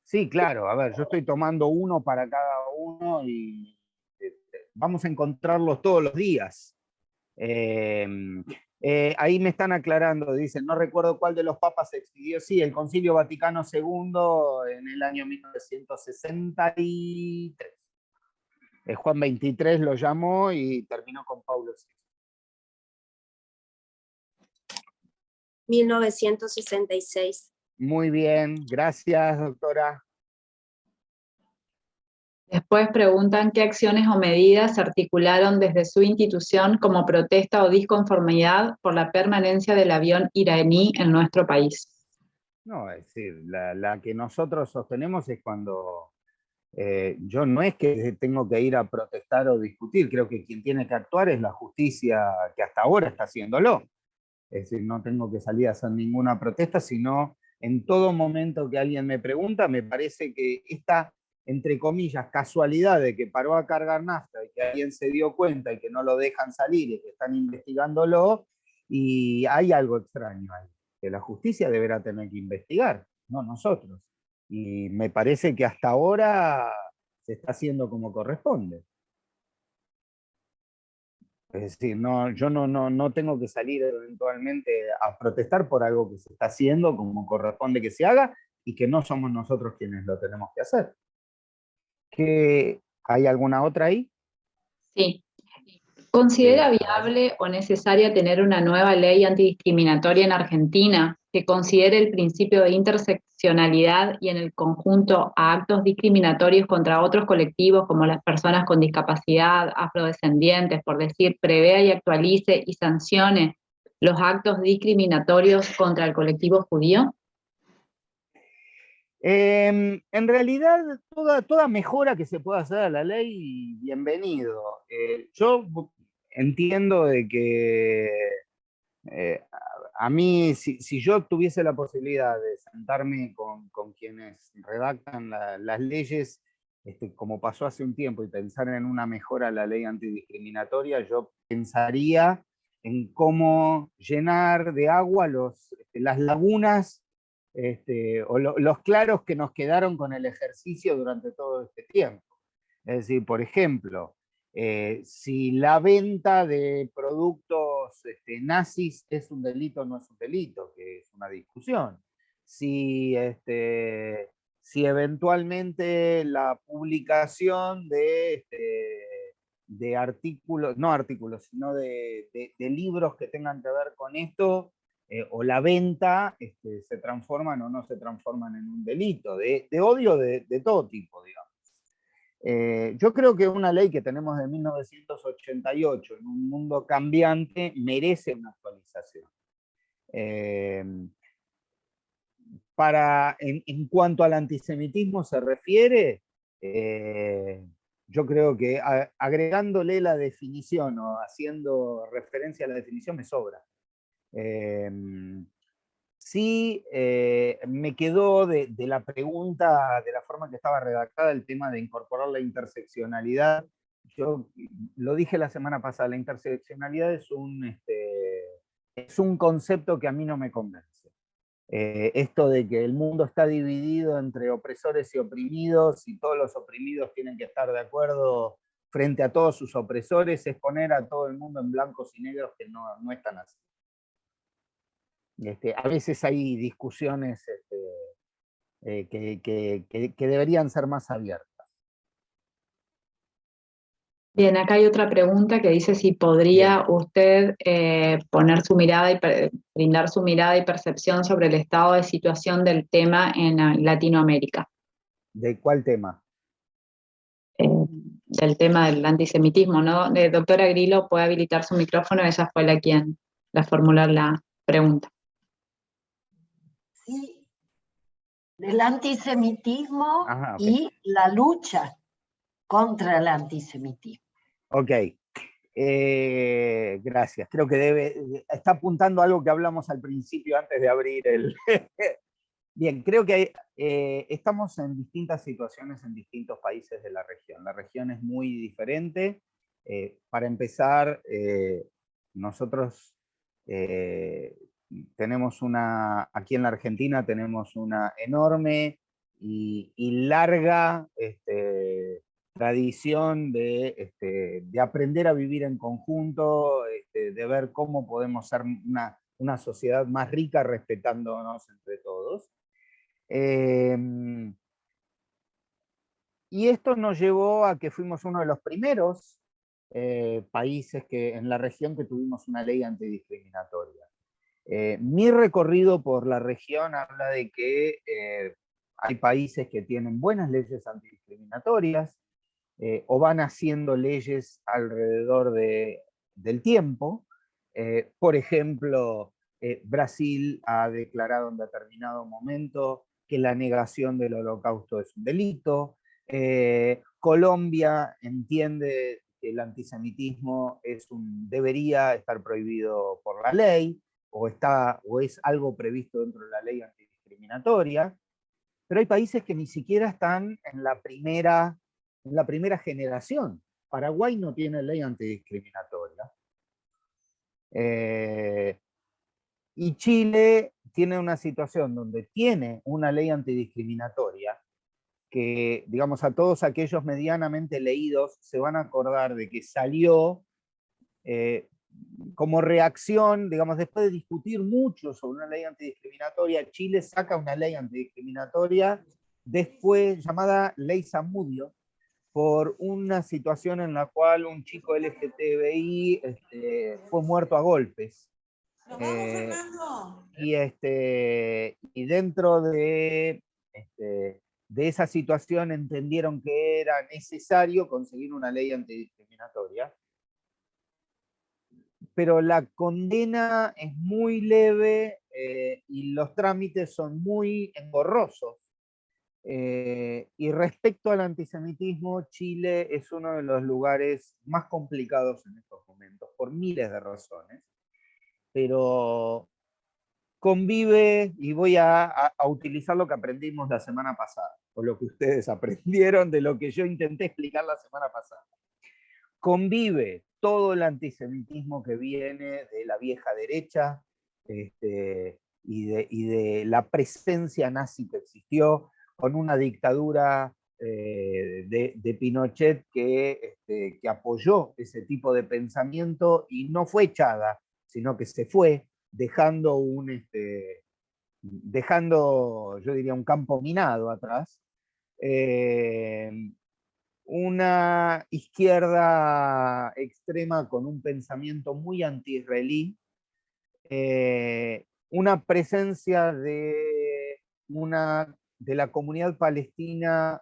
Sí, claro. A ver, yo estoy tomando uno para cada uno y vamos a encontrarlos todos los días. Ahí me están aclarando, dicen, no recuerdo cuál de los papas se expidió. Sí, el Concilio Vaticano II en el año 1963. Juan XXIII lo llamó y terminó con Pablo VI. 1966. Muy bien, gracias, doctora. Después preguntan qué acciones o medidas se articularon desde su institución como protesta o disconformidad por la permanencia del avión iraní en nuestro país. No, es decir, la que nosotros sostenemos es cuando yo no es que tengo que ir a protestar o discutir, creo que quien tiene que actuar es la justicia que hasta ahora está haciéndolo. Es decir, no tengo que salir a hacer ninguna protesta, sino en todo momento que alguien me pregunta, me parece que esta, entre comillas, casualidad de que paró a cargar nafta y que alguien se dio cuenta y que no lo dejan salir y que están investigándolo, y hay algo extraño ahí. la justicia deberá tener que investigar, no nosotros. Y me parece que hasta ahora se está haciendo como corresponde. Es decir, no, yo no tengo que salir eventualmente a protestar por algo que se está haciendo como corresponde que se haga y que no somos nosotros quienes lo tenemos que hacer. ¿Hay alguna otra ahí? Sí. ¿Considera A ver. viable o necesaria tener una nueva ley antidiscriminatoria en Argentina que considere el principio de interseccionalidad y en el conjunto a actos discriminatorios contra otros colectivos como las personas con discapacidad, afrodescendientes, por decir, prevea y actualice y sancione los actos discriminatorios contra el colectivo judío? En realidad, toda mejora que se pueda hacer a la ley, bienvenido. Yo entiendo de que a mí, si yo tuviese la posibilidad de sentarme con quienes redactan las leyes, como pasó hace un tiempo, y pensar en una mejora a la ley antidiscriminatoria, yo pensaría en cómo llenar de agua las lagunas o los claros que nos quedaron con el ejercicio durante todo este tiempo. Es decir, por ejemplo, si la venta de productos nazis es un delito o no es un delito, que es una discusión. Si, si eventualmente la publicación de artículos, no artículos, sino de libros que tengan que ver con esto, o la venta, se transforman o no se transforman en un delito, de odio de todo tipo, digamos. Yo creo que una ley que tenemos de 1988 en un mundo cambiante merece una actualización. En cuanto al antisemitismo se refiere, yo creo que agregándole la definición o haciendo referencia a la definición me sobra. Sí, me quedó de la pregunta, de la forma que estaba redactada, el tema de incorporar la interseccionalidad. Yo lo dije la semana pasada, la interseccionalidad es un concepto que a mí no me convence. Esto de que el mundo está dividido entre opresores y oprimidos y todos los oprimidos tienen que estar de acuerdo frente a todos sus opresores, es poner a todo el mundo en blancos y negros que no están así. A veces hay discusiones que deberían ser más abiertas. Bien, acá hay otra pregunta que dice si podría usted poner su mirada y brindar su mirada y percepción sobre el estado de situación del tema en Latinoamérica. ¿De cuál tema? Del tema del antisemitismo, ¿no? Doctora Grillo, puede habilitar su micrófono, ella fue la formular la pregunta. Sí, del antisemitismo y la lucha contra el antisemitismo. Ok, gracias. Creo que está apuntando algo que hablamos al principio antes de abrir el... Bien, creo que estamos en distintas situaciones en distintos países de la región. La región es muy diferente. Para empezar, nosotros tenemos aquí en la Argentina tenemos una enorme y larga tradición de aprender a vivir en conjunto, de ver cómo podemos ser una sociedad más rica respetándonos entre todos. Y esto nos llevó a que fuimos uno de los primeros países en la región que tuvimos una ley antidiscriminatoria. Mi recorrido por la región habla de que hay países que tienen buenas leyes antidiscriminatorias o van haciendo leyes alrededor del tiempo. Por ejemplo, Brasil ha declarado en determinado momento que la negación del holocausto es un delito. Colombia entiende que el antisemitismo debería estar prohibido por la ley, o es algo previsto dentro de la ley antidiscriminatoria, pero hay países que ni siquiera están en la primera generación. Paraguay no tiene ley antidiscriminatoria. Y Chile tiene una situación donde tiene una ley antidiscriminatoria que, digamos, a todos aquellos medianamente leídos se van a acordar de que salió como reacción, digamos, después de discutir mucho sobre una ley antidiscriminatoria. Chile saca una ley antidiscriminatoria después llamada Ley Zamudio, por una situación en la cual un chico LGTBI fue muerto a golpes. Y dentro de esa situación entendieron que era necesario conseguir una ley antidiscriminatoria, pero la condena es muy leve y los trámites son muy engorrosos. Y respecto al antisemitismo, Chile es uno de los lugares más complicados en estos momentos, por miles de razones, pero convive, y voy a utilizar lo que aprendimos la semana pasada, o lo que ustedes aprendieron de lo que yo intenté explicar la semana pasada. Convive todo el antisemitismo que viene de la vieja derecha y de la presencia nazi que existió, con una dictadura de Pinochet que apoyó ese tipo de pensamiento y no fue echada, sino que se fue, dejando yo diría, un campo minado atrás. Una izquierda extrema con un pensamiento muy anti-israelí, una presencia de la comunidad palestina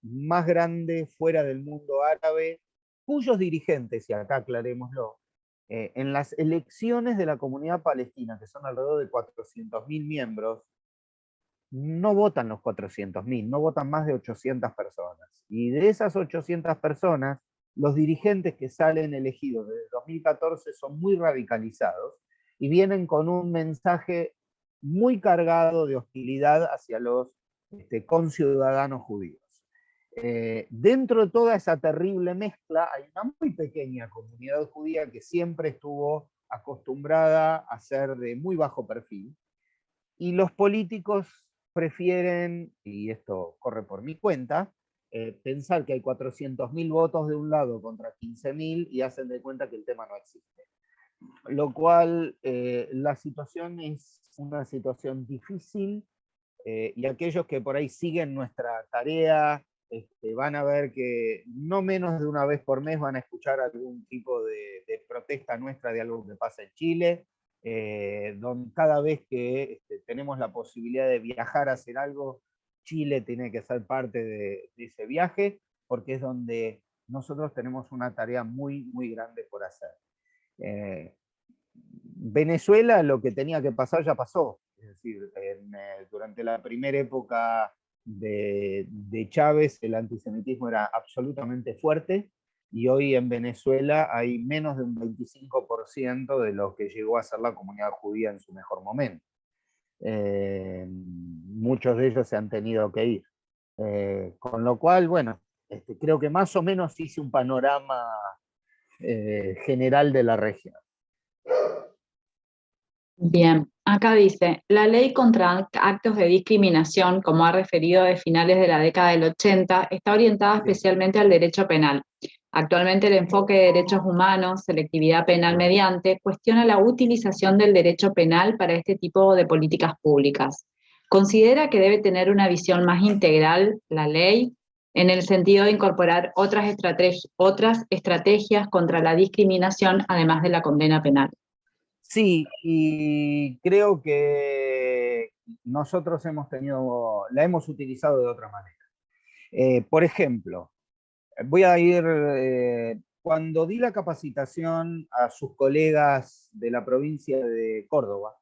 más grande fuera del mundo árabe, cuyos dirigentes, y acá aclarémoslo, en las elecciones de la comunidad palestina, que son alrededor de 400.000 miembros, no votan los 400.000, no votan más de 800 personas. Y de esas 800 personas, los dirigentes que salen elegidos desde 2014 son muy radicalizados y vienen con un mensaje muy cargado de hostilidad hacia los conciudadanos judíos. Dentro de toda esa terrible mezcla hay una muy pequeña comunidad judía que siempre estuvo acostumbrada a ser de muy bajo perfil, y los políticos prefieren, y esto corre por mi cuenta, pensar que hay 400.000 votos de un lado contra 15.000 y hacen de cuenta que el tema no existe. Lo cual, la situación es una situación difícil, y aquellos que por ahí siguen nuestra tarea van a ver que no menos de una vez por mes van a escuchar algún tipo de protesta nuestra de algo que pasa en Chile, donde cada vez que tenemos la posibilidad de viajar a hacer algo, Chile tiene que ser parte de ese viaje, porque es donde nosotros tenemos una tarea muy, muy grande por hacer. Venezuela, lo que tenía que pasar ya pasó. Es decir, durante la primera época de Chávez, el antisemitismo era absolutamente fuerte, y hoy en Venezuela hay menos de un 25% de lo que llegó a ser la comunidad judía en su mejor momento. Muchos de ellos se han tenido que ir. Con lo cual, bueno, creo que más o menos hice un panorama general de la región. Bien, acá dice, la ley contra actos de discriminación, como ha referido de finales de la década del 80, está orientada especialmente al derecho penal. Actualmente el enfoque de derechos humanos, selectividad penal mediante, cuestiona la utilización del derecho penal para este tipo de políticas públicas. ¿Considera que debe tener una visión más integral la ley, en el sentido de incorporar otras estrategias contra la discriminación, además de la condena penal? Sí, y creo que nosotros la hemos utilizado de otra manera. Por ejemplo, voy a ir, cuando di la capacitación a sus colegas de la provincia de Córdoba,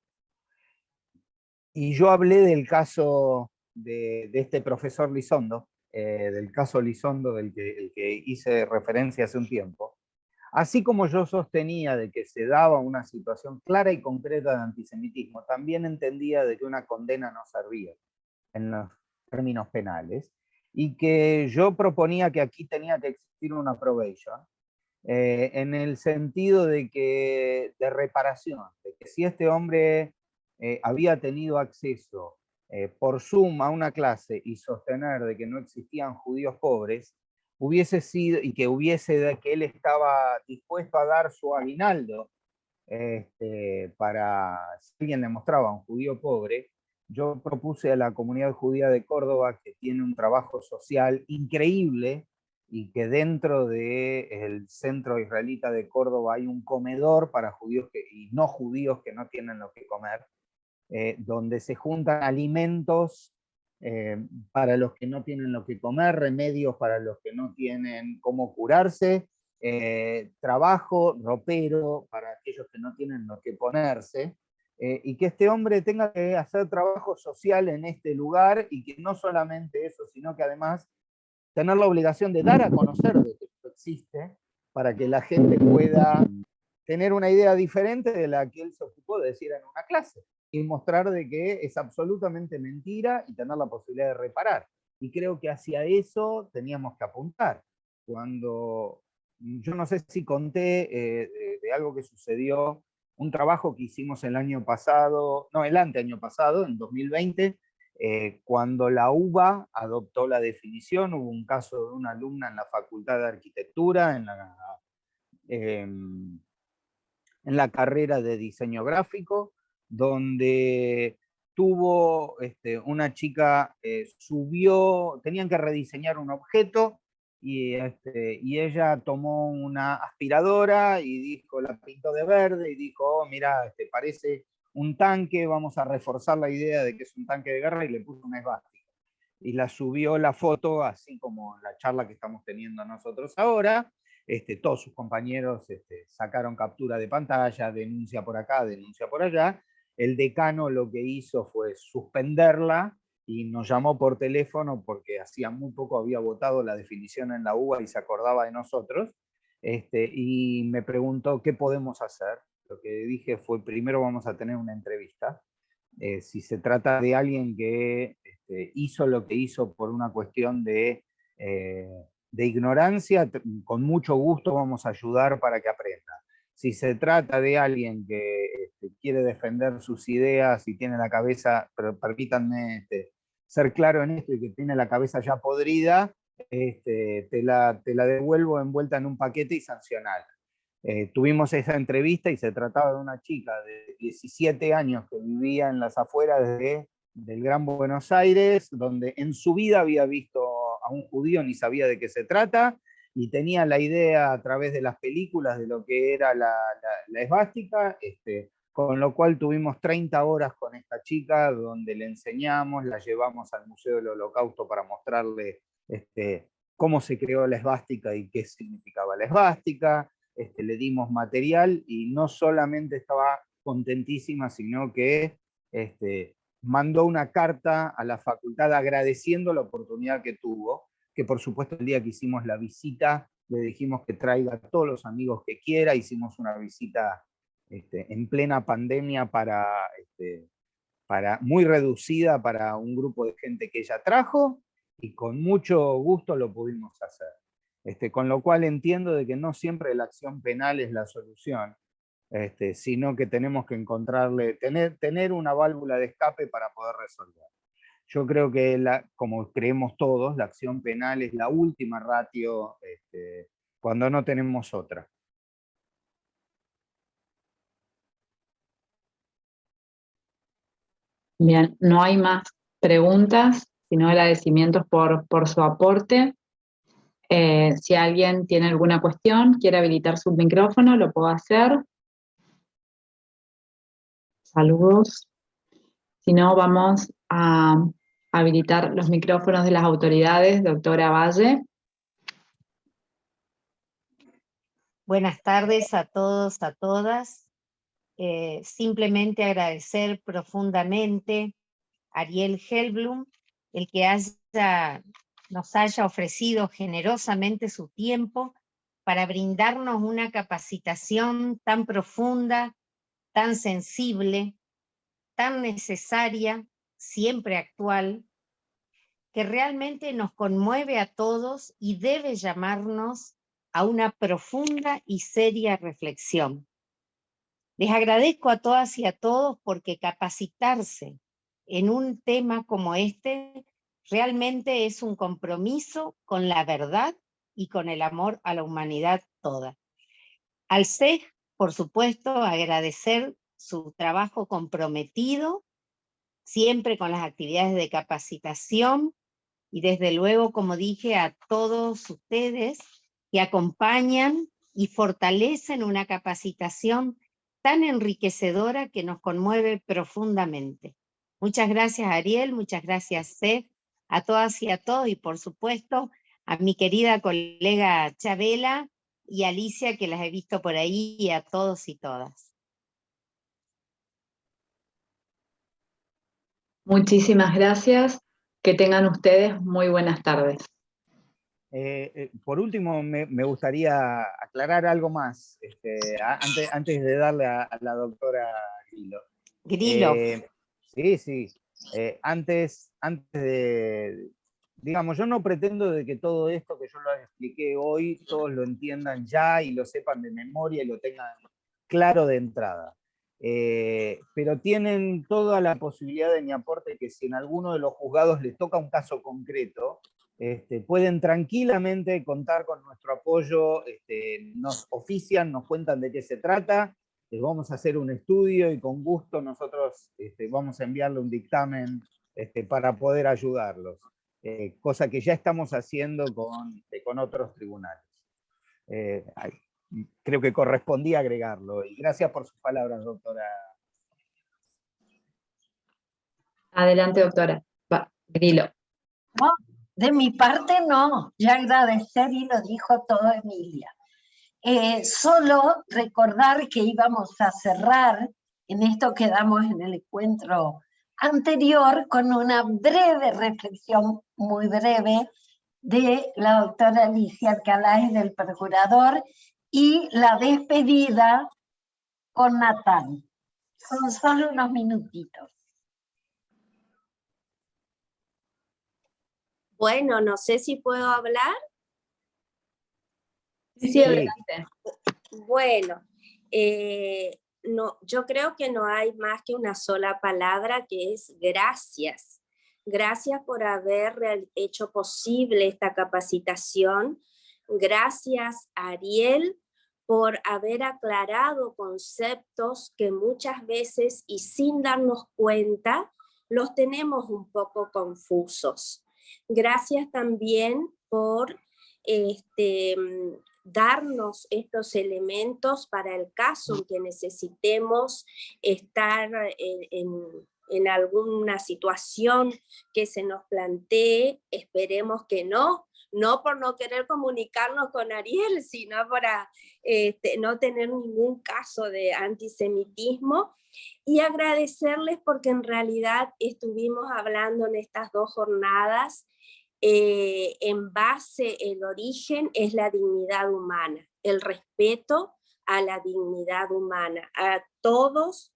y yo hablé del caso de este profesor Lizondo, del caso Lizondo el que hice referencia hace un tiempo, así como yo sostenía de que se daba una situación clara y concreta de antisemitismo, también entendía de que una condena no servía en los términos penales, y que yo proponía que aquí tenía que existir una probation, en el sentido de reparación, de que si este hombre había tenido acceso por Zoom a una clase y sostener de que no existían judíos pobres, hubiese sido, y que que él estaba dispuesto a dar su aguinaldo para, si alguien le mostraba a un judío pobre, yo propuse a la comunidad judía de Córdoba, que tiene un trabajo social increíble, y que dentro del centro israelita de Córdoba hay un comedor para judíos y no judíos que no tienen lo que comer, donde se juntan alimentos para los que no tienen lo que comer, remedios para los que no tienen cómo curarse, trabajo, ropero para aquellos que no tienen lo que ponerse, y que este hombre tenga que hacer trabajo social en este lugar, y que no solamente eso, sino que además tener la obligación de dar a conocer de que esto existe, para que la gente pueda tener una idea diferente de la que él se ocupó de decir en una clase, y mostrar de que es absolutamente mentira y tener la posibilidad de reparar. Y creo que hacia eso teníamos que apuntar. Cuando, yo no sé si conté de algo que sucedió, un trabajo que hicimos el año pasado, no, el anteaño pasado, en 2020, cuando la UBA adoptó la definición. Hubo un caso de una alumna en la Facultad de Arquitectura, en la carrera de diseño gráfico, donde tuvo una chica, tenían que rediseñar un objeto, y ella tomó una aspiradora y dijo, la pintó de verde y dijo, oh, mira, parece un tanque, vamos a reforzar la idea de que es un tanque de guerra, y le puso una esvástica. Y la subió la foto, así como la charla que estamos teniendo nosotros ahora. Todos sus compañeros sacaron captura de pantalla, denuncia por acá, denuncia por allá. El decano lo que hizo fue suspenderla y nos llamó por teléfono porque hacía muy poco había votado la definición en la UBA y se acordaba de nosotros, y me preguntó qué podemos hacer. Lo que dije fue, primero vamos a tener una entrevista. Si se trata de alguien que hizo lo que hizo por una cuestión de ignorancia, con mucho gusto vamos a ayudar para que aprenda. Si se trata de alguien que quiere defender sus ideas y tiene la cabeza, pero permítanme ser claro en esto, y que tiene la cabeza ya podrida, te la devuelvo envuelta en un paquete y sancionada. Tuvimos esa entrevista y se trataba de una chica de 17 años que vivía en las afueras del Gran Buenos Aires, donde en su vida había visto a un judío ni sabía de qué se trata, y tenía la idea a través de las películas de lo que era la esvástica, con lo cual tuvimos 30 horas con esta chica donde le enseñamos, la llevamos al Museo del Holocausto para mostrarle cómo se creó la esvástica y qué significaba la esvástica. Le dimos material y no solamente estaba contentísima, sino que mandó una carta a la facultad agradeciendo la oportunidad que tuvo, que por supuesto el día que hicimos la visita le dijimos que traiga a todos los amigos que quiera. Hicimos una visita en plena pandemia muy reducida para un grupo de gente que ella trajo, y con mucho gusto lo pudimos hacer. Con lo cual entiendo de que no siempre la acción penal es la solución, sino que tenemos que tener una válvula de escape para poder resolver. Yo creo que, como creemos todos, la acción penal es la última ratio cuando no tenemos otra. Bien, no hay más preguntas, sino agradecimientos por su aporte. Si alguien tiene alguna cuestión, quiere habilitar su micrófono, lo puedo hacer. Saludos. Si no, vamos a habilitar los micrófonos de las autoridades. Doctora Valle. Buenas tardes a todos, a todas. Simplemente agradecer profundamente a Ariel Helblum el que nos haya ofrecido generosamente su tiempo para brindarnos una capacitación tan profunda, tan sensible, tan necesaria, siempre actual, que realmente nos conmueve a todos y debe llamarnos a una profunda y seria reflexión. Les agradezco a todas y a todos porque capacitarse en un tema como este realmente es un compromiso con la verdad y con el amor a la humanidad toda. Al CEG, por supuesto, agradecer su trabajo comprometido, siempre con las actividades de capacitación, y desde luego, como dije, a todos ustedes que acompañan y fortalecen una capacitación tan enriquecedora que nos conmueve profundamente. Muchas gracias, Ariel, muchas gracias, Seth, a todas y a todos, y por supuesto a mi querida colega Chabela y Alicia, que las he visto por ahí, y a todos y todas. Muchísimas gracias. Que tengan ustedes muy buenas tardes. Por último, me gustaría aclarar algo más, antes de darle a la doctora Grillo. Grillo. Sí. Antes de, digamos, yo no pretendo de que todo esto que yo lo expliqué hoy, todos lo entiendan ya y lo sepan de memoria y lo tengan claro de entrada. Pero tienen toda la posibilidad de mi aporte que si en alguno de los juzgados les toca un caso concreto, pueden tranquilamente contar con nuestro apoyo, nos ofician, nos cuentan de qué se trata, les vamos a hacer un estudio y con gusto nosotros vamos a enviarle un dictamen para poder ayudarlos, cosa que ya estamos haciendo con otros tribunales. Creo que correspondía agregarlo, y gracias por sus palabras, doctora. Adelante, doctora. Grillo. No, de mi parte no, ya agradecer y lo dijo todo Emilia. Solo recordar que íbamos a cerrar, en esto quedamos en el encuentro anterior, con una breve reflexión, muy breve, de la doctora Alicia Alcalá y del procurador, y la despedida con Natán. Son solo unos minutitos. Bueno, no sé si puedo hablar. Sí, adelante. Bueno, no, yo creo que no hay más que una sola palabra, que es gracias. Gracias por haber hecho posible esta capacitación. Gracias, Ariel, por haber aclarado conceptos que muchas veces y sin darnos cuenta los tenemos un poco confusos. Gracias también por darnos estos elementos para el caso en que necesitemos estar en alguna situación que se nos plantee. Esperemos que no por no querer comunicarnos con Ariel, sino para no tener ningún caso de antisemitismo. Y agradecerles porque en realidad estuvimos hablando en estas 2 jornadas, en base, el origen es la dignidad humana, el respeto a la dignidad humana, a todos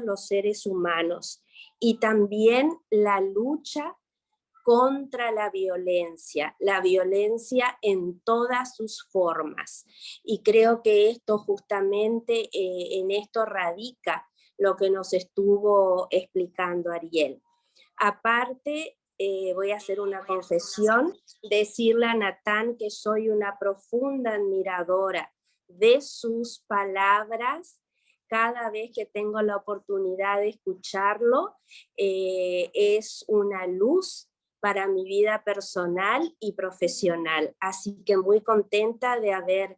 los seres humanos, y también la lucha contra la violencia en todas sus formas. Y creo que esto justamente, en esto radica lo que nos estuvo explicando Ariel. Aparte, voy a hacer una confesión, decirle a Natán que soy una profunda admiradora de sus palabras. Cada vez que tengo la oportunidad de escucharlo, es una luz para mi vida personal y profesional. Así que muy contenta de haber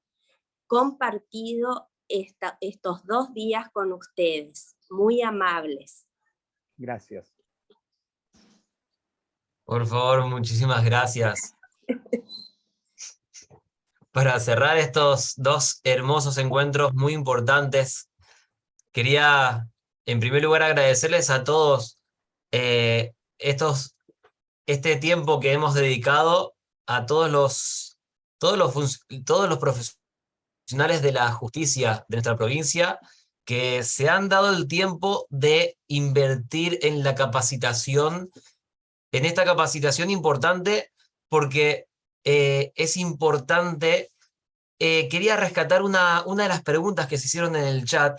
compartido estos 2 días con ustedes. Muy amables. Gracias. Por favor, muchísimas gracias. Para cerrar estos 2 hermosos encuentros muy importantes, quería en primer lugar agradecerles a todos este tiempo que hemos dedicado a todos los profesionales de la justicia de nuestra provincia, que se han dado el tiempo de invertir en la capacitación, en esta capacitación importante, porque es importante. Quería rescatar una de las preguntas que se hicieron en el chat,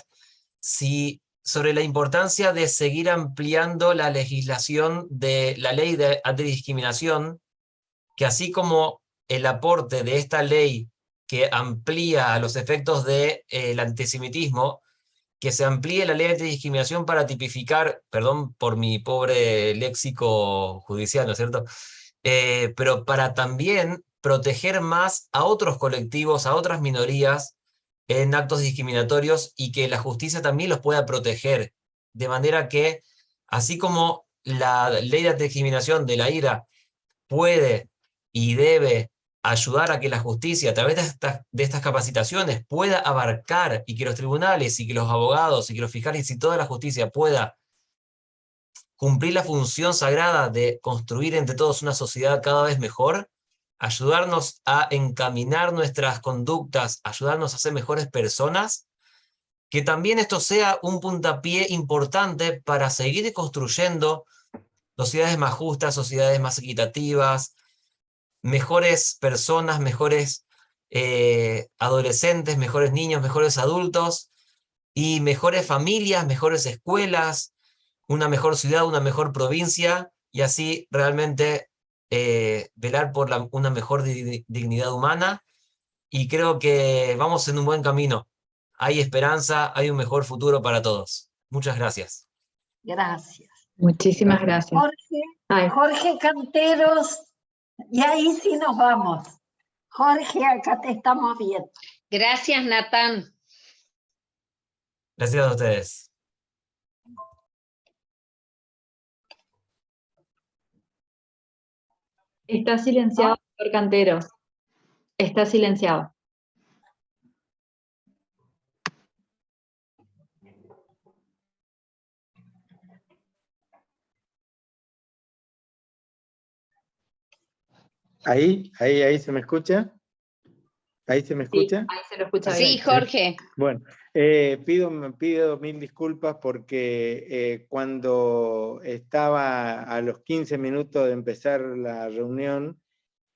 sobre la importancia de seguir ampliando la legislación de la ley de antidiscriminación, que así como el aporte de esta ley que amplía los efectos del antisemitismo, que se amplíe la ley de antidiscriminación para tipificar, perdón por mi pobre léxico judicial, ¿no es cierto? Pero para también proteger más a otros colectivos, a otras minorías en actos discriminatorios, y que la justicia también los pueda proteger, de manera que, así como la ley de antidiscriminación de la IRA puede y debe ayudar a que la justicia, a través de estas capacitaciones, pueda abarcar, y que los tribunales, y que los abogados, y que los fiscales, y toda la justicia pueda cumplir la función sagrada de construir entre todos una sociedad cada vez mejor, ayudarnos a encaminar nuestras conductas, ayudarnos a ser mejores personas, que también esto sea un puntapié importante para seguir construyendo sociedades más justas, sociedades más equitativas, mejores personas, mejores adolescentes, mejores niños, mejores adultos, y mejores familias, mejores escuelas, una mejor ciudad, una mejor provincia, y así realmente velar por una mejor dignidad humana. Y creo que vamos en un buen camino. Hay esperanza, hay un mejor futuro para todos. Muchas gracias. Gracias. Muchísimas gracias. Ay. Jorge Canteros, y ahí sí nos vamos. Jorge, acá te estamos viendo. Gracias, Natán. Gracias a ustedes. Está silenciado, señor Canteros. Está silenciado. Ahí se me escucha. ¿Ahí se me escucha? Sí, ahí se lo escucha bien. Sí, Jorge. Bueno, pido mil disculpas porque cuando estaba a los 15 minutos de empezar la reunión,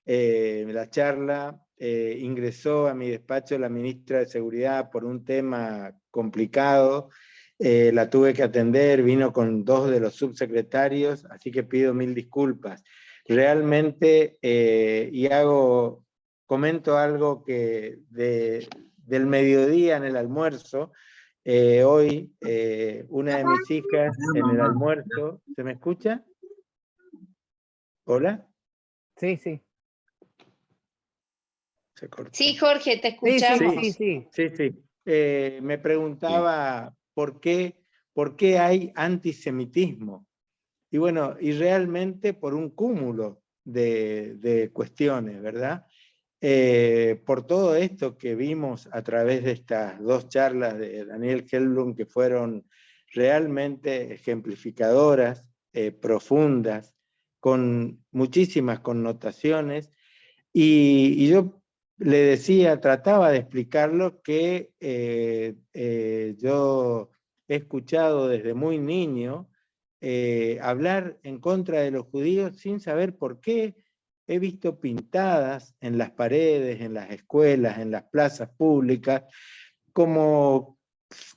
la charla, ingresó a mi despacho la ministra de Seguridad por un tema complicado. La tuve que atender, vino con 2 de los subsecretarios, así que pido mil disculpas. Realmente, comento algo que del mediodía en el almuerzo. Hoy, una de mis hijas en el almuerzo, ¿se me escucha? ¿Hola? Sí, sí. Se cortó. Sí, Jorge, te escuchamos. Sí. Me preguntaba por qué hay antisemitismo. Y bueno, y realmente por un cúmulo de cuestiones, ¿verdad? Por todo esto que vimos a través de estas 2 charlas de Daniel Hellblum, que fueron realmente ejemplificadoras, profundas, con muchísimas connotaciones, y yo le decía, trataba de explicarlo, que yo he escuchado desde muy niño hablar en contra de los judíos sin saber por qué. He visto pintadas en las paredes, en las escuelas, en las plazas públicas, como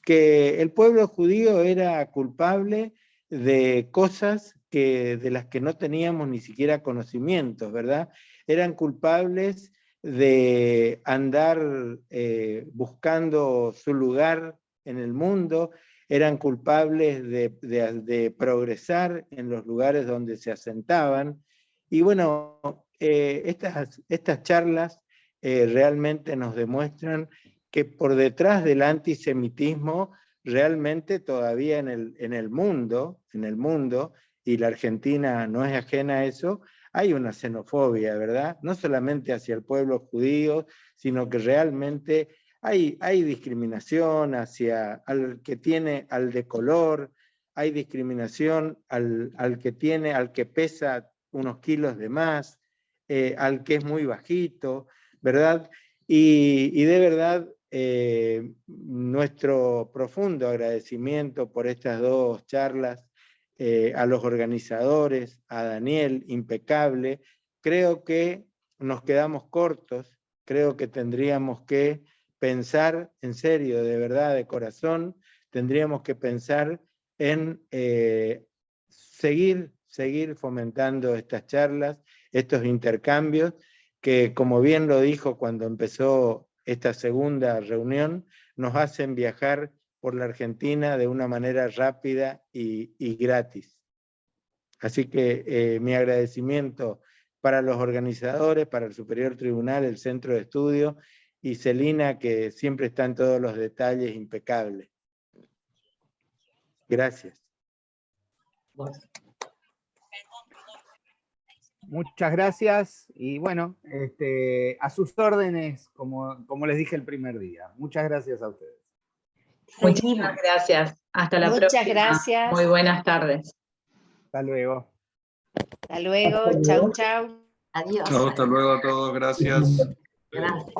que el pueblo judío era culpable de cosas de las que no teníamos ni siquiera conocimientos, ¿verdad? Eran culpables de andar buscando su lugar en el mundo, eran culpables de progresar en los lugares donde se asentaban. Y bueno, estas charlas realmente nos demuestran que por detrás del antisemitismo, realmente todavía en el mundo, y la Argentina no es ajena a eso, hay una xenofobia, ¿verdad? No solamente hacia el pueblo judío, sino que realmente hay discriminación hacia al de color, hay discriminación al que pesa unos kilos de más, al que es muy bajito, ¿verdad? Y de verdad, nuestro profundo agradecimiento por estas 2 charlas, a los organizadores, a Daniel, impecable. Creo que nos quedamos cortos, creo que tendríamos que pensar en serio, de verdad, de corazón, tendríamos que pensar en seguir fomentando estas charlas, estos intercambios, que como bien lo dijo cuando empezó esta segunda reunión, nos hacen viajar por la Argentina de una manera rápida y gratis. Así que mi agradecimiento para los organizadores, para el Superior Tribunal, el Centro de Estudio, y Celina, que siempre está en todos los detalles impecables. Gracias. Muchas gracias, y bueno, a sus órdenes, como les dije el primer día. Muchas gracias a ustedes. Muchísimas gracias. Hasta la próxima. Muchas gracias. Muy buenas tardes. Hasta luego. Hasta luego. Chau, chau. Adiós. Chao, hasta luego a todos, gracias. Gracias.